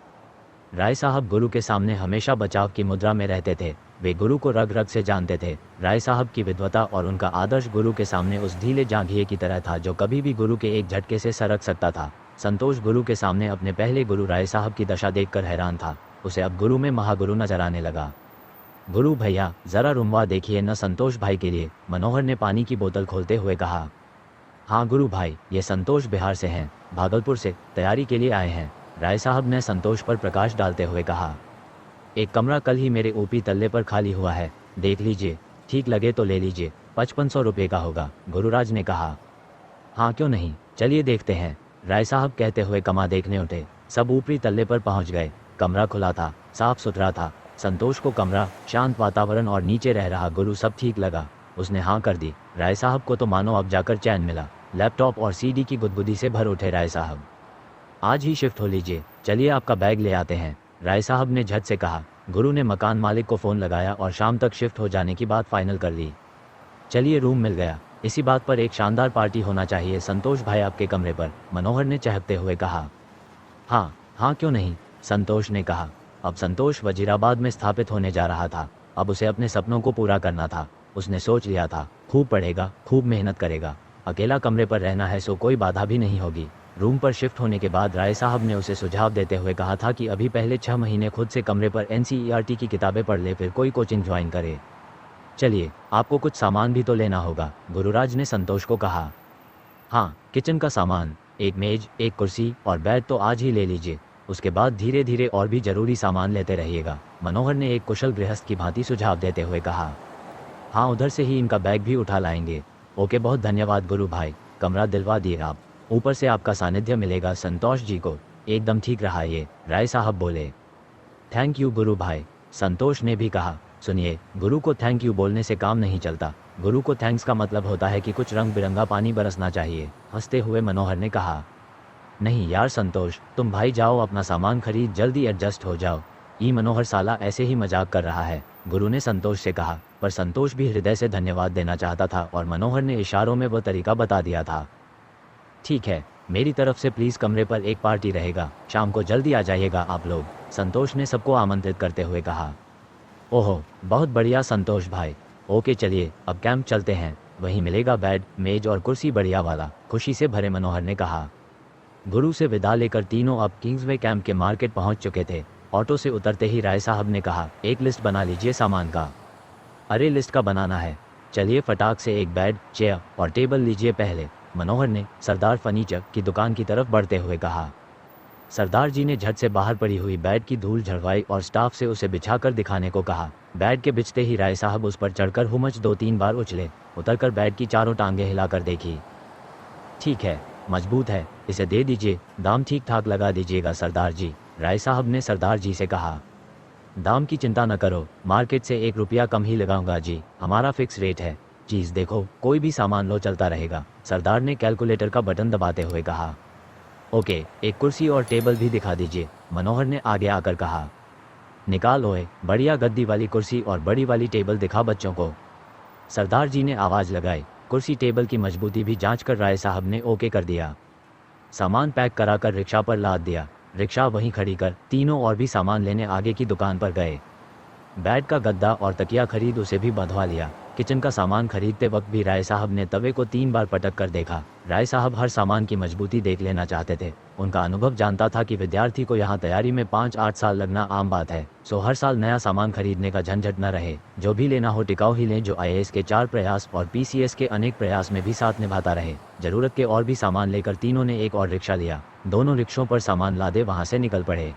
राय साहब गुरु के सामने हमेशा बचाव की मुद्रा में रहते थे। वे गुरु को रग रग से जानते थे। राय साहब की विद्वता और उनका आदर्श गुरु के सामने उस ढीले जांघिए की तरह था जो कभी भी गुरु के एक झटके से सरक सकता था। संतोष गुरु के सामने अपने पहले गुरु राय साहब की दशा देखकर हैरान था। उसे अब गुरु में महागुरु नजर आने लगा। गुरु भैया, जरा रुमवा देखिए न संतोष भाई के लिए, मनोहर ने पानी की बोतल खोलते हुए कहा। हाँ गुरु भाई, ये संतोष बिहार से हैं, भागलपुर से तैयारी के लिए आए हैं, राय साहब ने संतोष पर प्रकाश डालते हुए कहा। एक कमरा कल ही मेरे ऊपरी तल्ले पर खाली हुआ है, देख लीजिए, ठीक लगे तो ले लीजिए, 5500 रुपये का होगा, गुरुराज ने कहा। हाँ क्यों नहीं, चलिए देखते हैं, राय साहब कहते हुए कमरा देखने उठे। सब ऊपरी तल्ले पर पहुंच गए। कमरा खुला था, साफ सुथरा था। संतोष को कमरा, शांत वातावरण और नीचे रह रहा गुरु सब ठीक लगा। उसने हाँ कर दी। राय साहब को तो मानो अब जाकर चैन मिला। लैपटॉप और सीडी की गुदगुदी से भर उठे राय साहब। आज ही शिफ्ट हो लीजिए, चलिए आपका बैग ले आते हैं, राय साहब ने झट से कहा। गुरु ने मकान मालिक को फ़ोन लगाया और शाम तक शिफ्ट हो जाने की बात फाइनल कर ली। चलिए रूम मिल गया, इसी बात पर एक शानदार पार्टी होना चाहिए संतोष भाई आपके कमरे पर, मनोहर ने चहकते हुए कहा। हाँ हाँ क्यों नहीं, संतोष ने कहा। अब संतोष वजीराबाद में स्थापित होने जा रहा था। अब उसे अपने सपनों को पूरा करना था। उसने सोच लिया था, खूब पढ़ेगा, खूब मेहनत करेगा, अकेला कमरे पर रहना है सो कोई बाधा भी नहीं होगी। रूम पर शिफ्ट होने के बाद राय साहब ने उसे सुझाव देते हुए कहा था कि अभी पहले 6 महीने खुद से कमरे पर एनसीईआरटी की किताबें पढ़ ले, फिर कोई कोचिंग ज्वाइन करे। चलिए, आपको कुछ सामान भी तो लेना होगा, गुरुराज ने संतोष को कहा। हाँ, किचन का सामान, एक मेज, एक कुर्सी और बेड तो आज ही ले लीजिए, उसके बाद धीरे धीरे और भी जरूरी सामान लेते रहिएगा, मनोहर ने एक कुशल गृहस्थ की भांति सुझाव देते हुए कहा। हाँ, उधर से ही इनका बैग भी उठा लाएंगे। ओके, बहुत धन्यवाद गुरु भाई, कमरा दिलवा दिए आप, ऊपर से आपका सानिध्य मिलेगा संतोष जी को, एकदम ठीक रहा ये, राय साहब बोले। थैंक यू गुरु भाई, संतोष ने भी कहा। सुनिए, गुरु को थैंक यू बोलने से काम नहीं चलता, गुरु को थैंक्स का मतलब होता है कि कुछ रंग बिरंगा पानी बरसना चाहिए, हंसते हुए मनोहर ने कहा। नहीं यार संतोष, तुम भाई जाओ अपना सामान खरीद, जल्दी एडजस्ट हो जाओ। ई मनोहर साला ऐसे ही मजाक कर रहा है, गुरु ने संतोष से कहा। पर संतोष भी हृदय से धन्यवाद देना चाहता था और मनोहर ने इशारों में वह तरीका बता दिया था। ठीक है, मेरी तरफ से प्लीज़ कमरे पर एक पार्टी रहेगा, शाम को जल्दी आ जाइएगा आप लोग, संतोष ने सबको आमंत्रित करते हुए कहा। ओहो बहुत बढ़िया संतोष भाई, ओके चलिए अब कैंप चलते हैं, वहीं मिलेगा बेड, मेज और कुर्सी बढ़िया वाला, खुशी से भरे मनोहर ने कहा। गुरु से विदा लेकर तीनों अब किंग्सवे कैंप के मार्केट पहुंच चुके थे। ऑटो से उतरते ही राय साहब ने कहा, एक लिस्ट बना लीजिए सामान का। अरे लिस्ट का बनाना है, चलिए फटाक से एक बेड, चेयर और टेबल लीजिए पहले, मनोहर ने सरदार फर्नीचर की दुकान की तरफ बढ़ते हुए कहा। सरदार जी ने झट से बाहर पड़ी हुई बेड की धूल झड़वाई और स्टाफ से उसे बिछाकर दिखाने को कहा। बेड के बिछते ही राय साहब उस पर चढ़कर हुमच 2-3 बार उछले, उतरकर बेड की चारों टांगें हिलाकर देखी। ठीक है, मजबूत है, इसे दे दीजिए, दाम ठीक ठाक लगा दीजिएगा सरदार जी, राय साहब ने सरदार जी से कहा। दाम की चिंता न करो, मार्केट से 1 रुपया कम ही लगाऊंगा जी, हमारा फिक्स रेट है। चीज़ देखो, कोई भी सामान लो चलता रहेगा, सरदार ने कैलकुलेटर का बटन दबाते हुए कहा। ओके, एक कुर्सी और टेबल भी दिखा दीजिए, मनोहर ने आगे आकर कहा। निकाल ओए, बढ़िया गद्दी वाली कुर्सी और बड़ी वाली टेबल दिखा बच्चों को, सरदार जी ने आवाज़ लगाई। कुर्सी टेबल की मजबूती भी जांच कर राय साहब ने ओके कर दिया। सामान पैक कराकर रिक्शा पर लाद दिया, रिक्शा वहीं खड़ी कर तीनों और भी सामान लेने आगे की दुकान पर गए। बेड का गद्दा और तकिया खरीद उसे भी बंधवा लिया। किचन का सामान खरीदते वक्त भी राय साहब ने तवे को 3 बार पटक कर देखा। राय साहब हर सामान की मजबूती देख लेना चाहते थे। उनका अनुभव जानता था कि विद्यार्थी को यहाँ तैयारी में 5-8 साल लगना आम बात है, सो हर साल नया सामान खरीदने का झंझट न रहे। जो भी लेना हो टिकाऊ ही लें, जो IAS के 4 प्रयास और PCS के अनेक प्रयास में भी साथ निभाता रहे। जरूरत के और भी सामान लेकर तीनों ने एक और रिक्शा लिया। दोनों रिक्शों पर सामान लादे वहाँ से निकल पड़े।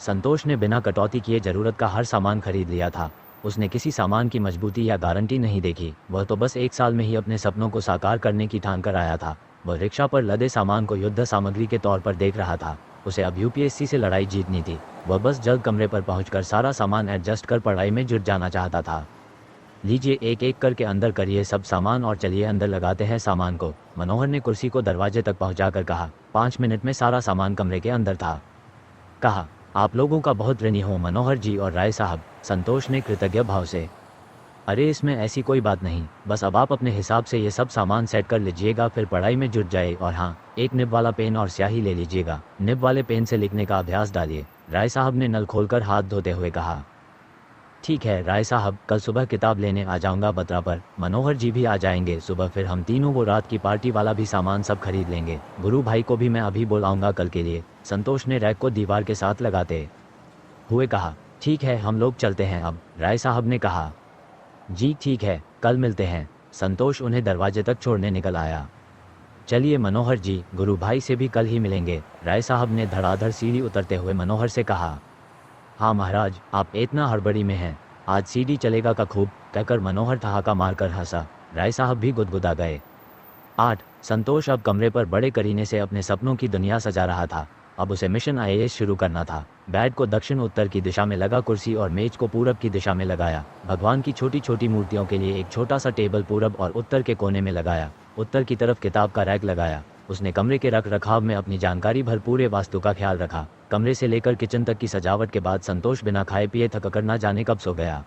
संतोष ने बिना कटौती किए जरूरत का हर सामान खरीद लिया था। उसने किसी सामान की मजबूती या गारंटी नहीं देखी, वह तो बस 1 साल में ही अपने सपनों को साकार करने की ठान कर आया था। वह रिक्शा पर लदे सामान को युद्ध सामग्री के तौर पर देख रहा था। उसे अब UPSC से लड़ाई जीतनी थी। वह बस जल्द कमरे पर पहुंचकर सारा सामान एडजस्ट कर पढ़ाई में जुट जाना चाहता था। लीजिए, एक एक करके अंदर करिए सब सामान और चलिए अंदर लगाते हैं सामान को, मनोहर ने कुर्सी को दरवाजे तक पहुँचाकर कहा। 5 मिनट में सारा सामान कमरे के अंदर था। कहा, आप लोगों का बहुत ऋणी हूँ मनोहर जी और राय साहब, संतोष ने कृतज्ञ भाव से। अरे इसमें ऐसी कोई बात नहीं, बस अब आप अपने हिसाब से ये सब सामान सेट कर लीजिएगा, फिर पढ़ाई में जुट जाए। और हाँ, एक निब वाला पेन और स्याही ले लीजिएगा, निब वाले पेन से लिखने का अभ्यास डालिए, राय साहब ने नल खोलकर हाथ धोते हुए कहा। ठीक है राय साहब, कल सुबह किताब लेने आ जाऊंगा बत्रा पर, मनोहर जी भी आ जाएंगे सुबह, फिर हम तीनों वो रात की पार्टी वाला भी सामान सब खरीद लेंगे। गुरु भाई को भी मैं अभी बुलाऊंगा कल के लिए, संतोष ने रैक को दीवार के साथ लगाते हुए कहा। ठीक है हम लोग चलते हैं अब, राय साहब ने कहा। जी ठीक है, कल मिलते हैं, संतोष उन्हें दरवाजे तक छोड़ने निकल आया। चलिए मनोहर जी, गुरु भाई से भी कल ही मिलेंगे, राय साहब ने धड़ाधड़ सीढ़ी उतरते हुए मनोहर से कहा। हाँ महाराज, आप इतना हड़बड़ी में हैं, आज सीढ़ी चलेगा का खूब, कहकर मनोहर ठहाका मारकर हंसा। राय साहब भी गुदगुदा गए। 8 संतोष अब कमरे पर बड़े करीने से अपने सपनों की दुनिया सजा रहा था। अब उसे मिशन IAS शुरू करना था। बेड को दक्षिण उत्तर की दिशा में लगा, कुर्सी और मेज को पूरब की दिशा में लगाया। भगवान की छोटी छोटी मूर्तियों के लिए एक छोटा सा टेबल पूरब और उत्तर के कोने में लगाया। उत्तर की तरफ किताब का रैक लगाया। उसने कमरे के रख रखाव में अपनी जानकारी भर पूरे वास्तु का ख्याल रखा। कमरे से लेकर किचन तक की सजावट के बाद संतोष बिना खाए पिए थक कर ना जाने कब सो गया।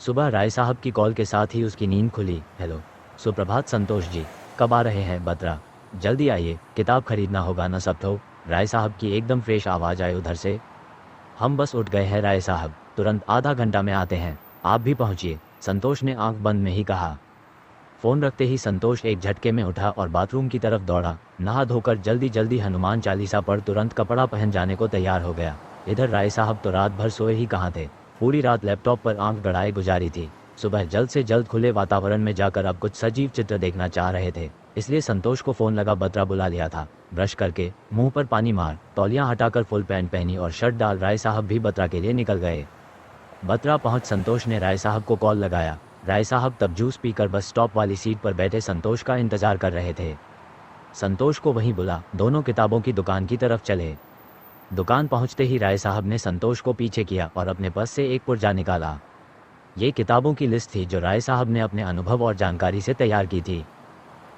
सुबह राय साहब की कॉल के साथ ही उसकी नींद खुली। हेलो, सुप्रभात संतोष जी, कब आ रहे हैं बत्रा? जल्दी आइए, किताब खरीदना होगा ना सब तो, राय साहब की एकदम फ्रेश आवाज़ आई उधर से। हम बस उठ गए हैं राय साहब, तुरंत आधा घंटा में आते हैं, आप भी पहुँचिए, संतोष ने आंख बंद में ही कहा। फ़ोन रखते ही संतोष एक झटके में उठा और बाथरूम की तरफ दौड़ा। नहा धोकर जल्दी जल्दी हनुमान चालीसा पढ़ तुरंत कपड़ा पहन जाने को तैयार हो गया। इधर राय साहब तो रात भर सोए ही कहाँ थे, पूरी रात लैपटॉप पर आंख गड़ाए गुजारी थी। सुबह जल्द से जल्द खुले वातावरण में जाकर अब कुछ सजीव चित्र देखना चाह रहे थे, इसलिए संतोष को फ़ोन लगा बत्रा बुला लिया था। ब्रश करके मुंह पर पानी मार, तौलियाँ हटाकर फुल पैंट पहनी और शर्ट डाल राय साहब भी बत्रा के लिए निकल गए। बत्रा पहुँच संतोष ने राय साहब को कॉल लगाया। राय साहब तब जूस पीकर बस स्टॉप वाली सीट पर बैठे संतोष का इंतजार कर रहे थे। संतोष को वहीं बुला, दोनों किताबों की दुकान की तरफ चले। दुकान पहुंचते ही राय साहब ने संतोष को पीछे किया और अपने पर्स से एक पुर्जा निकाला। ये किताबों की लिस्ट थी जो राय साहब ने अपने अनुभव और जानकारी से तैयार की थी।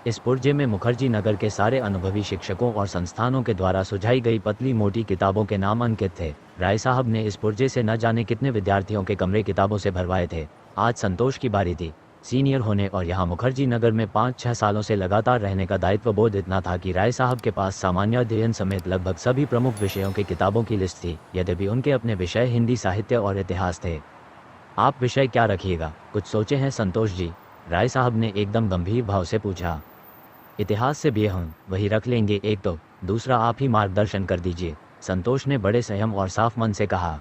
इस पुर्जे में मुखर्जी नगर के सारे अनुभवी शिक्षकों और संस्थानों के द्वारा सुझाई गई पतली मोटी किताबों के नाम अंकित थे। राय साहब ने इस पुर्जे से न जाने कितने विद्यार्थियों के कमरे किताबों से भरवाए थे। आज संतोष की बारी थी। सीनियर होने और यहाँ मुखर्जी नगर में 5-6 सालों से लगातार रहने का दायित्व बोध इतना था कि राय साहब के पास सामान्य अध्ययन समेत लगभग सभी प्रमुख विषयों की किताबों की लिस्ट थी। यद्यपि उनके अपने विषय हिंदी साहित्य और इतिहास थे। आप विषय क्या रखिएगा, कुछ सोचे हैं संतोष जी? राय साहब ने एकदम गंभीर भाव से पूछा। इतिहास से बीए हूँ, वही रख लेंगे एक तो, दूसरा आप ही मार्गदर्शन कर दीजिए, संतोष ने बड़े संयम और साफ मन से कहा।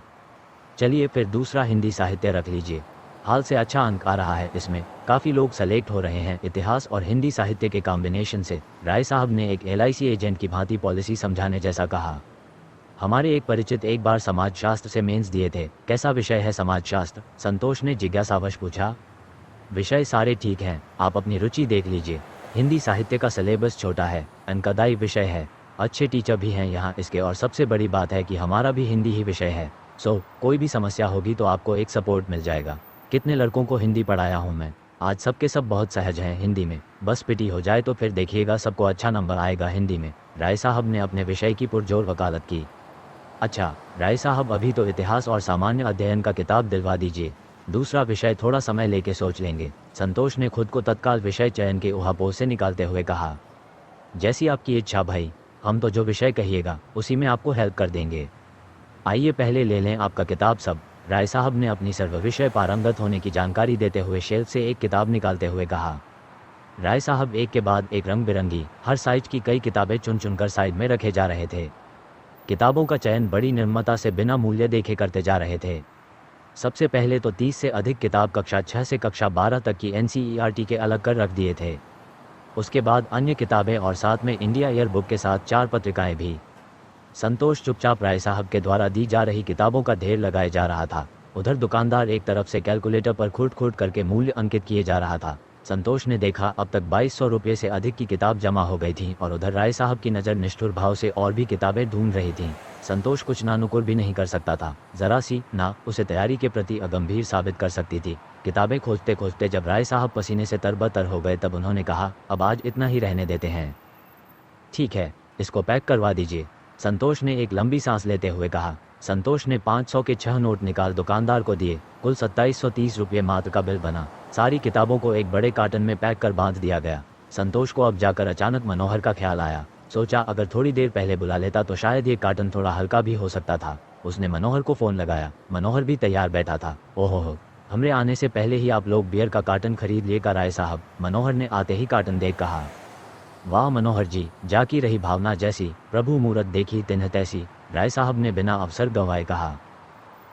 चलिए फिर दूसरा हिंदी साहित्य रख लीजिए, हाल से अच्छा अंक आ रहा है, इसमें काफ़ी लोग सेलेक्ट हो रहे हैं। इतिहास और हिंदी साहित्य के कॉम्बिनेशन से राय साहब ने एक LIC एजेंट की भांति पॉलिसी समझाने जैसा कहा। हमारे एक परिचित एक बार समाजशास्त्र से मेंस दिए थे। कैसा विषय है समाजशास्त्र? संतोष ने जिज्ञासावश पूछा। विषय सारे ठीक हैं, आप अपनी रुचि देख लीजिए। हिंदी साहित्य का सिलेबस छोटा है, अंकदायी विषय है, अच्छे टीचर भी हैं यहाँ इसके, और सबसे बड़ी बात है कि हमारा भी हिंदी ही विषय है। सो कोई भी समस्या होगी तो आपको एक सपोर्ट मिल जाएगा। कितने लड़कों को हिंदी पढ़ाया हूँ मैं, आज सबके सब बहुत सहज हैं हिंदी में। बस पिटी हो जाए तो फिर देखिएगा सबको अच्छा नंबर आएगा हिंदी में। राय साहब ने अपने विषय की पुरजोर वकालत की। अच्छा राय साहब, अभी तो इतिहास और सामान्य अध्ययन का किताब दिलवा दीजिए, दूसरा विषय थोड़ा समय लेके सोच लेंगे। संतोष ने खुद को तत्काल विषय चयन के उहापोह से निकालते हुए कहा। जैसी आपकी इच्छा भाई, हम तो जो विषय कहिएगा उसी में आपको हेल्प कर देंगे। आइए पहले ले लें आपका किताब सब। राय साहब ने अपनी सर्व विषय पारंगत होने की जानकारी देते हुए शेल्फ से एक किताब निकालते हुए कहा। राय साहब एक के बाद एक रंग बिरंगी हर साइज की कई किताबें चुन चुनकर साइड में रखे जा रहे थे। किताबों का चयन बड़ी निर्ममता से बिना मूल्य देखे करते जा रहे थे। सबसे पहले तो 30 से अधिक किताब कक्षा 6 से कक्षा 12 तक की NCERT के अलग कर रख दिए थे। उसके बाद अन्य किताबें और साथ में इंडिया ईयर बुक के साथ 4 पत्रिकाएं भी। संतोष चुपचाप राय साहब के द्वारा दी जा रही किताबों का ढेर लगाए जा रहा था। उधर दुकानदार एक तरफ से कैलकुलेटर पर खूट खूट करके मूल्य अंकित किए जा रहा था। संतोष ने देखा अब तक 2200 रुपये से अधिक की किताब जमा हो गई थी और उधर राय साहब की नज़र निष्ठुर भाव से और भी किताबें ढूंढ रही थीं। संतोष कुछ नानुकुर भी नहीं कर सकता था, ज़रा सी ना उसे तैयारी के प्रति अगंभीर साबित कर सकती थी। किताबें खोजते खोजते जब राय साहब पसीने से तरबतर हो गए तब उन्होंने कहा, अब आज इतना ही रहने देते हैं। ठीक है, इसको पैक करवा दीजिए, संतोष ने एक लंबी सांस लेते हुए कहा। संतोष ने 500 के 6 नोट निकाल दुकानदार को दिए। कुल 2730 रुपये मात्र का बिल बना। सारी किताबों को एक बड़े कार्टन में पैक कर बांध दिया गया। संतोष को अब जाकर अचानक मनोहर का ख्याल आया। सोचा अगर थोड़ी देर पहले बुला लेता तो शायद ये कार्टन थोड़ा हल्का भी हो सकता था। उसने मनोहर को फ़ोन लगाया। मनोहर भी तैयार बैठा था। ओहो, हमरे आने से पहले ही आप लोग बियर का कार्टन खरीद लिएगा राय साहब, मनोहर ने आते ही कार्टन देख कहा। वाह मनोहर जी, जाकी रही भावना जैसी, प्रभु मूरत देखी तिन्ह तैसी, राय साहब ने बिना अवसर गंवाए कहा।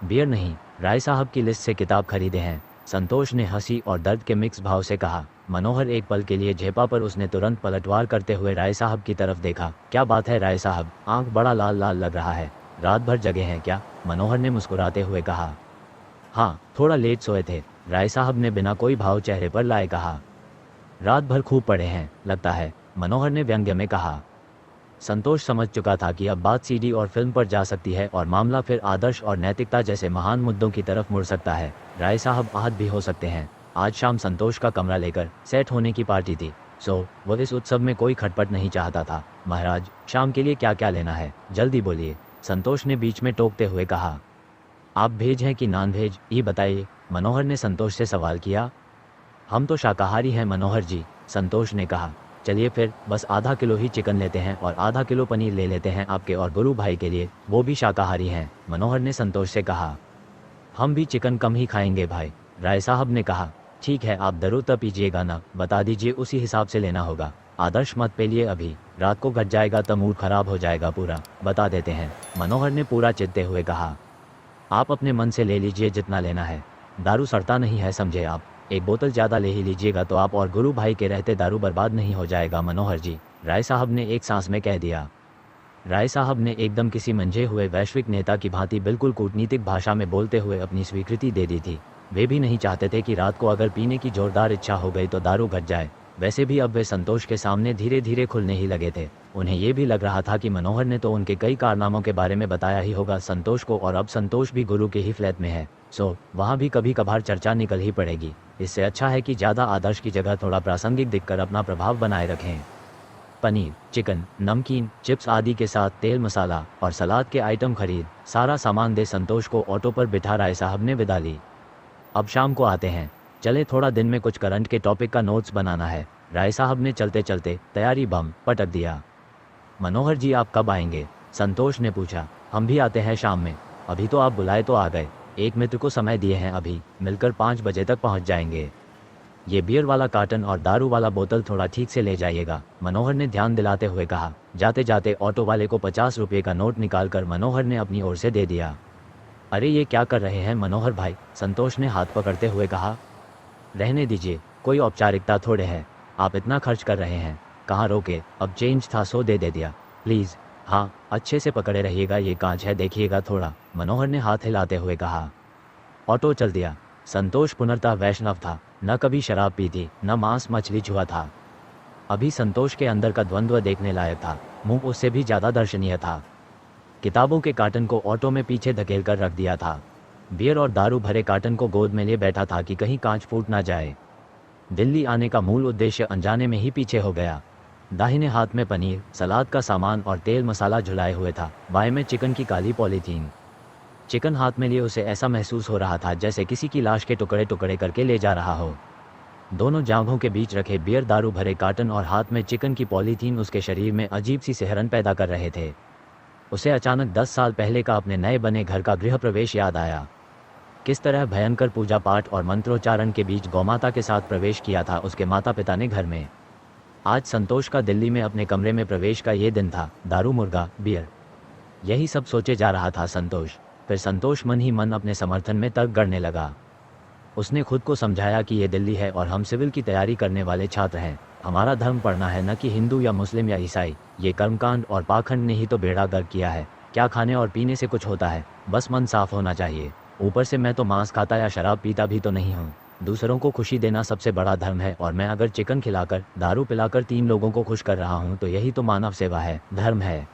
बियर नहीं, राय साहब की लिस्ट से किताब खरीदे हैं, संतोष ने हंसी और दर्द के मिक्स भाव से कहा। मनोहर एक पल के लिए झेपा पर उसने तुरंत पलटवार करते हुए राय साहब की तरफ देखा। क्या बात है राय साहब, आंख बड़ा लाल लाल लग रहा है, रात भर जगे हैं क्या? मनोहर ने मुस्कुराते हुए कहा। हाँ, थोड़ा लेट सोए थे, राय साहब ने बिना कोई भाव चेहरे पर लाए कहा। रात भर खूब पढ़े हैं लगता है, मनोहर ने व्यंग्य में कहा। संतोष समझ चुका था कि अब बात CD और फिल्म पर जा सकती है और मामला फिर आदर्श और नैतिकता जैसे महान मुद्दों की तरफ मुड़ सकता है। राय साहब आहत भी हो सकते हैं। आज शाम संतोष का कमरा लेकर सेट होने की पार्टी थी, सो वो इस उत्सव में कोई खटपट नहीं चाहता था। महाराज, शाम के लिए क्या क्या लेना है, जल्दी बोलिए, संतोष ने बीच में टोकते हुए कहा। आप भेज हैं कि नॉन भेज, ये बताइए, मनोहर ने संतोष से सवाल किया। हम तो शाकाहारी हैं मनोहर जी, संतोष ने कहा। चलिए फिर बस आधा किलो ही चिकन लेते हैं और आधा किलो पनीर ले लेते हैं आपके और गुरु भाई के लिए, वो भी शाकाहारी हैं, मनोहर ने संतोष से कहा। हम भी चिकन कम ही खाएंगे भाई, राय साहब ने कहा। ठीक है, आप दरो तब पीजिएगा ना, बता दीजिए उसी हिसाब से लेना होगा। आदर्श मत पे लिए अभी, रात को घट जाएगा तो मूड खराब हो जाएगा पूरा, बता देते हैं, मनोहर ने पूरा चिढ़ते हुए कहा। आप अपने मन से ले लीजिए जितना लेना है, दारू सड़ता नहीं है समझे आप, एक बोतल ज़्यादा ले ही लीजिएगा तो आप और गुरु भाई के रहते दारू बर्बाद नहीं हो जाएगा मनोहर जी, राय साहब ने एक सांस में कह दिया। राय साहब ने एकदम किसी मंझे हुए वैश्विक नेता की भांति बिल्कुल कूटनीतिक भाषा में बोलते हुए अपनी स्वीकृति दे दी थी। वे भी नहीं चाहते थे कि रात को अगर पीने की जोरदार इच्छा हो गई तो दारू घट जाए। वैसे भी अब वे संतोष के सामने धीरे धीरे खुलने ही लगे थे। उन्हें ये भी लग रहा था कि मनोहर ने तो उनके कई कारनामों के बारे में बताया ही होगा संतोष को, और अब संतोष भी गुरु के ही फ्लैट में है, सो वहाँ भी कभी कभार चर्चा निकल ही पड़ेगी। इससे अच्छा है कि ज़्यादा आदर्श की जगह थोड़ा प्रासंगिक दिखकर अपना प्रभाव बनाए रखें। पनीर, चिकन, नमकीन, चिप्स आदि के साथ तेल, मसाला और सलाद के आइटम खरीद सारा सामान दे संतोष को ऑटो पर बिठा राय साहब ने विदा ली। अब शाम को आते हैं, चले थोड़ा दिन में कुछ करंट के टॉपिक का नोट्स बनाना है। राय साहब ने चलते चलते तैयारी बम पटक दिया। मनोहर जी आप कब आएंगे? संतोष ने पूछा। हम भी आते हैं शाम में। अभी तो आप बुलाए तो आ गए, एक मित्र को समय दिए हैं, अभी मिलकर 5 बजे तक पहुंच जाएंगे। ये बियर वाला कार्टन और दारू वाला बोतल थोड़ा ठीक से ले जाइएगा, मनोहर ने ध्यान दिलाते हुए कहा। जाते जाते ऑटो वाले को 50 रुपये का नोट निकालकर मनोहर ने अपनी ओर से दे दिया। अरे ये क्या कर रहे हैं मनोहर भाई? संतोष ने हाथ पकड़ते हुए कहा। रहने दीजिए, कोई औपचारिकता थोड़े है, आप इतना खर्च कर रहे हैं, कहाँ रोके, अब चेंज था सो दे दिया, प्लीज़। हाँ अच्छे से पकड़े रहिएगा, ये कांच है देखिएगा थोड़ा, मनोहर ने हाथ हिलाते हुए कहा। ऑटो चल दिया। संतोष पुनर्तः वैष्णव था, न कभी शराब पी थी, न मांस मछली छुआ था। अभी संतोष के अंदर का द्वंद्व देखने लायक था, मुंह उससे भी ज़्यादा दर्शनीय था। किताबों के कार्टन को ऑटो में पीछे धकेल कर रख दिया था। बियर और दारू भरे कार्टन को गोद में लिए बैठा था कि कहीं कांच फूट ना जाए। दिल्ली आने का मूल उद्देश्य अनजाने में ही पीछे हो गया। दाहिने हाथ में पनीर, सलाद का सामान और तेल मसाला झुलाए हुए था, बाएं में चिकन की काली पॉलीथीन। चिकन हाथ में लिए उसे ऐसा महसूस हो रहा था जैसे किसी की लाश के टुकड़े टुकड़े करके ले जा रहा हो। दोनों जांघों के बीच रखे बियर, दारू भरे कार्टन और हाथ में चिकन की पॉलीथीन उसके शरीर में अजीब सी सिहरन पैदा कर रहे थे। उसे अचानक 10 साल पहले का अपने नए बने घर का गृह प्रवेश याद आया। किस तरह भयंकर पूजा पाठ और मंत्रोच्चारण के बीच गौमाता के साथ प्रवेश किया था उसके माता पिता ने घर में। आज संतोष का दिल्ली में अपने कमरे में प्रवेश का ये दिन था। दारू, मुर्गा, बियर, यही सब सोचे जा रहा था संतोष। फिर संतोष मन ही मन अपने समर्थन में तर्क गढ़ने लगा। उसने खुद को समझाया कि ये दिल्ली है और हम सिविल की तैयारी करने वाले छात्र हैं। हमारा धर्म पढ़ना है, न कि हिंदू या मुस्लिम या ईसाई। ये कर्मकांड और पाखंड ने ही तो बेड़ा गर्क किया है। क्या खाने और पीने से कुछ होता है? बस मन साफ होना चाहिए। ऊपर से मैं तो मांस खाता या शराब पीता भी तो नहीं हूँ। दूसरों को खुशी देना सबसे बड़ा धर्म है, और मैं अगर चिकन खिलाकर, दारू पिलाकर 3 लोगों को खुश कर रहा हूँ तो यही तो मानव सेवा है, धर्म है।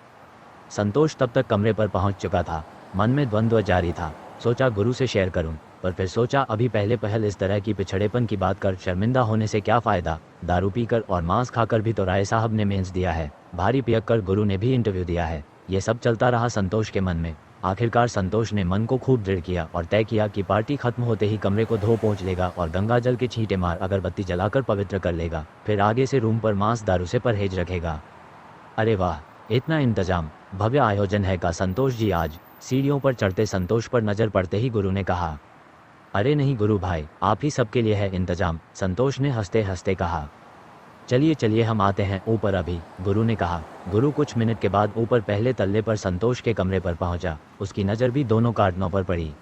संतोष तब तक कमरे पर पहुँच चुका था। मन में द्वंद्व जारी था। सोचा गुरु से शेयर करूं, पर फिर सोचा अभी पहले पहल इस तरह की पिछड़ेपन की बात कर शर्मिंदा होने से क्या फ़ायदा। दारू पीकर और मांस खाकर भी तो राय साहब ने मेंस दिया है, भारी पियक्कर गुरु ने भी इंटरव्यू दिया है। ये सब चलता रहा संतोष के मन में। आखिरकार संतोष ने मन को खूब दृढ़ किया और तय किया कि पार्टी खत्म होते ही कमरे को धो पोंछ लेगा और गंगा जल के छींटे मार अगरबत्ती जलाकर पवित्र कर लेगा। फिर आगे से रूम पर मांस दारू से परहेज रखेगा। अरे वाह, इतना इंतजाम, भव्य आयोजन है का संतोष जी आज। सीढ़ियों पर चढ़ते संतोष पर नज़र पड़ते ही गुरु ने कहा। अरे नहीं गुरु भाई, आप ही सबके लिए है इंतजाम, संतोष ने हंसते हंसते कहा। चलिए चलिए हम आते हैं ऊपर अभी, गुरु ने कहा। गुरु कुछ मिनट के बाद ऊपर पहले तल्ले पर संतोष के कमरे पर पहुंचा। उसकी नज़र भी दोनों कार्टनों पर पड़ी।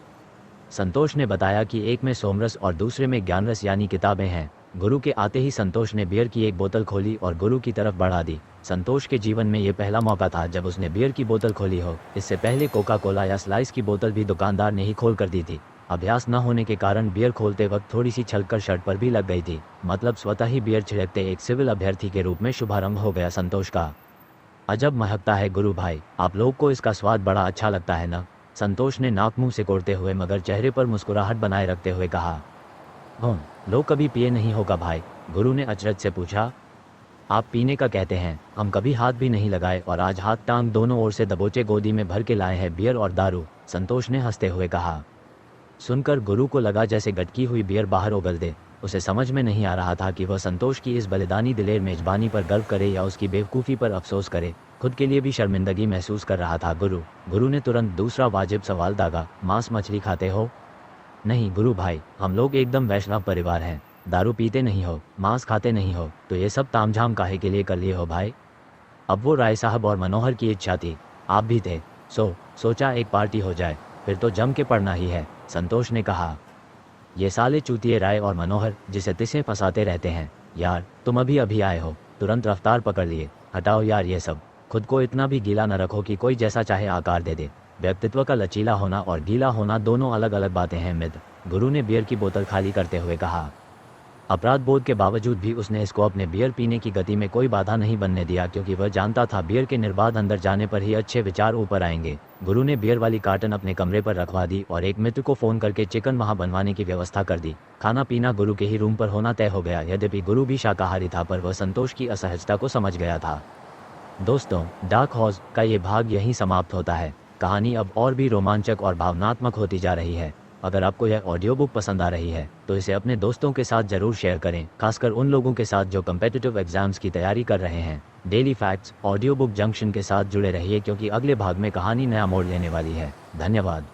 संतोष ने बताया कि एक में सोमरस और दूसरे में ज्ञानरस यानी किताबें हैं। गुरु के आते ही संतोष ने बियर की एक बोतल खोली और गुरु की तरफ बढ़ा दी। संतोष के जीवन में ये पहला मौका था जब उसने बियर की बोतल खोली हो। इससे पहले कोका कोला या स्लाइस की बोतल भी दुकानदार ने ही खोल कर दी थी। अभ्यास न होने के कारण बियर खोलते वक्त थोड़ी सी छलकर शर्ट पर भी लग गई थी। मतलब स्वतः ही बियर छिड़कते एक सिविल अभ्यर्थी के रूप में शुभारंभ हो गया संतोष का। अजब महकता है गुरु भाई, आप लोग को इसका स्वाद बड़ा अच्छा लगता है ना? संतोष ने नाक मुंह सिकोड़ते हुए मगर चेहरे पर मुस्कुराहट बनाए रखते हुए कहा। लोग कभी पिए नहीं होगा भाई? गुरु ने अचरज से पूछा। आप पीने का कहते हैं, हम कभी हाथ भी नहीं लगाए और आज हाथ टांग दोनों ओर से दबोचे गोदी में भर के लाए हैं बियर और दारू, संतोष ने हंसते हुए कहा। सुनकर गुरु को लगा जैसे गटकी हुई बियर बाहर उगल दे। उसे समझ में नहीं आ रहा था कि वह संतोष की इस बलिदानी दिलेर मेजबानी पर गर्व करे या उसकी बेवकूफ़ी पर अफसोस करे। खुद के लिए भी शर्मिंदगी महसूस कर रहा था गुरु ने तुरंत दूसरा वाजिब सवाल दागा। मांस मछली खाते हो? नहीं गुरु भाई, हम लोग एकदम वैष्णव परिवार हैं। दारू पीते नहीं हो, मांस खाते नहीं हो, तो ये सब तामझाम काहे के लिए कर लिए हो भाई? अब वो राय साहब और मनोहर की इच्छा थी, आप भी थे, सोचा एक पार्टी हो जाए, फिर तो जम के पड़ना ही है, संतोष ने कहा। ये साले चूतिए राय और मनोहर जिसे तिसे फंसाते रहते हैं। यार तुम अभी अभी आए हो, तुरंत रफ्तार पकड़ लिए। हटाओ यार ये सब, खुद को इतना भी गीला न रखो कि कोई जैसा चाहे आकार दे दे। व्यक्तित्व का लचीला होना और गीला होना दोनों अलग अलग बातें हैं मित्र, गुरु ने बियर की बोतल खाली करते हुए कहा। अपराध बोध के बावजूद भी उसने इसको अपने बियर पीने की गति में कोई बाधा नहीं बनने दिया, क्योंकि वह जानता था बियर के निर्बाध अंदर जाने पर ही अच्छे विचार ऊपर आएंगे। गुरु ने बियर वाली कार्टन अपने कमरे पर रखवा दी और एक मित्र को फ़ोन करके चिकन वहाँ बनवाने की व्यवस्था कर दी। खाना पीना गुरु के ही रूम पर होना तय हो गया। यद्यपि गुरु भी शाकाहारी था, पर वह संतोष की असहजता को समझ गया था। दोस्तों, डार्क हॉर्स का ये भाग यहीं समाप्त होता है। कहानी अब और भी रोमांचक और भावनात्मक होती जा रही है। अगर आपको यह ऑडियो बुक पसंद आ रही है तो इसे अपने दोस्तों के साथ ज़रूर शेयर करें, खासकर उन लोगों के साथ जो कम्पिटिटिव एग्जाम्स की तैयारी कर रहे हैं। Daily facts audio book junction के साथ जुड़े रहिए, क्योंकि अगले भाग में कहानी नया मोड़ लेने वाली है। धन्यवाद।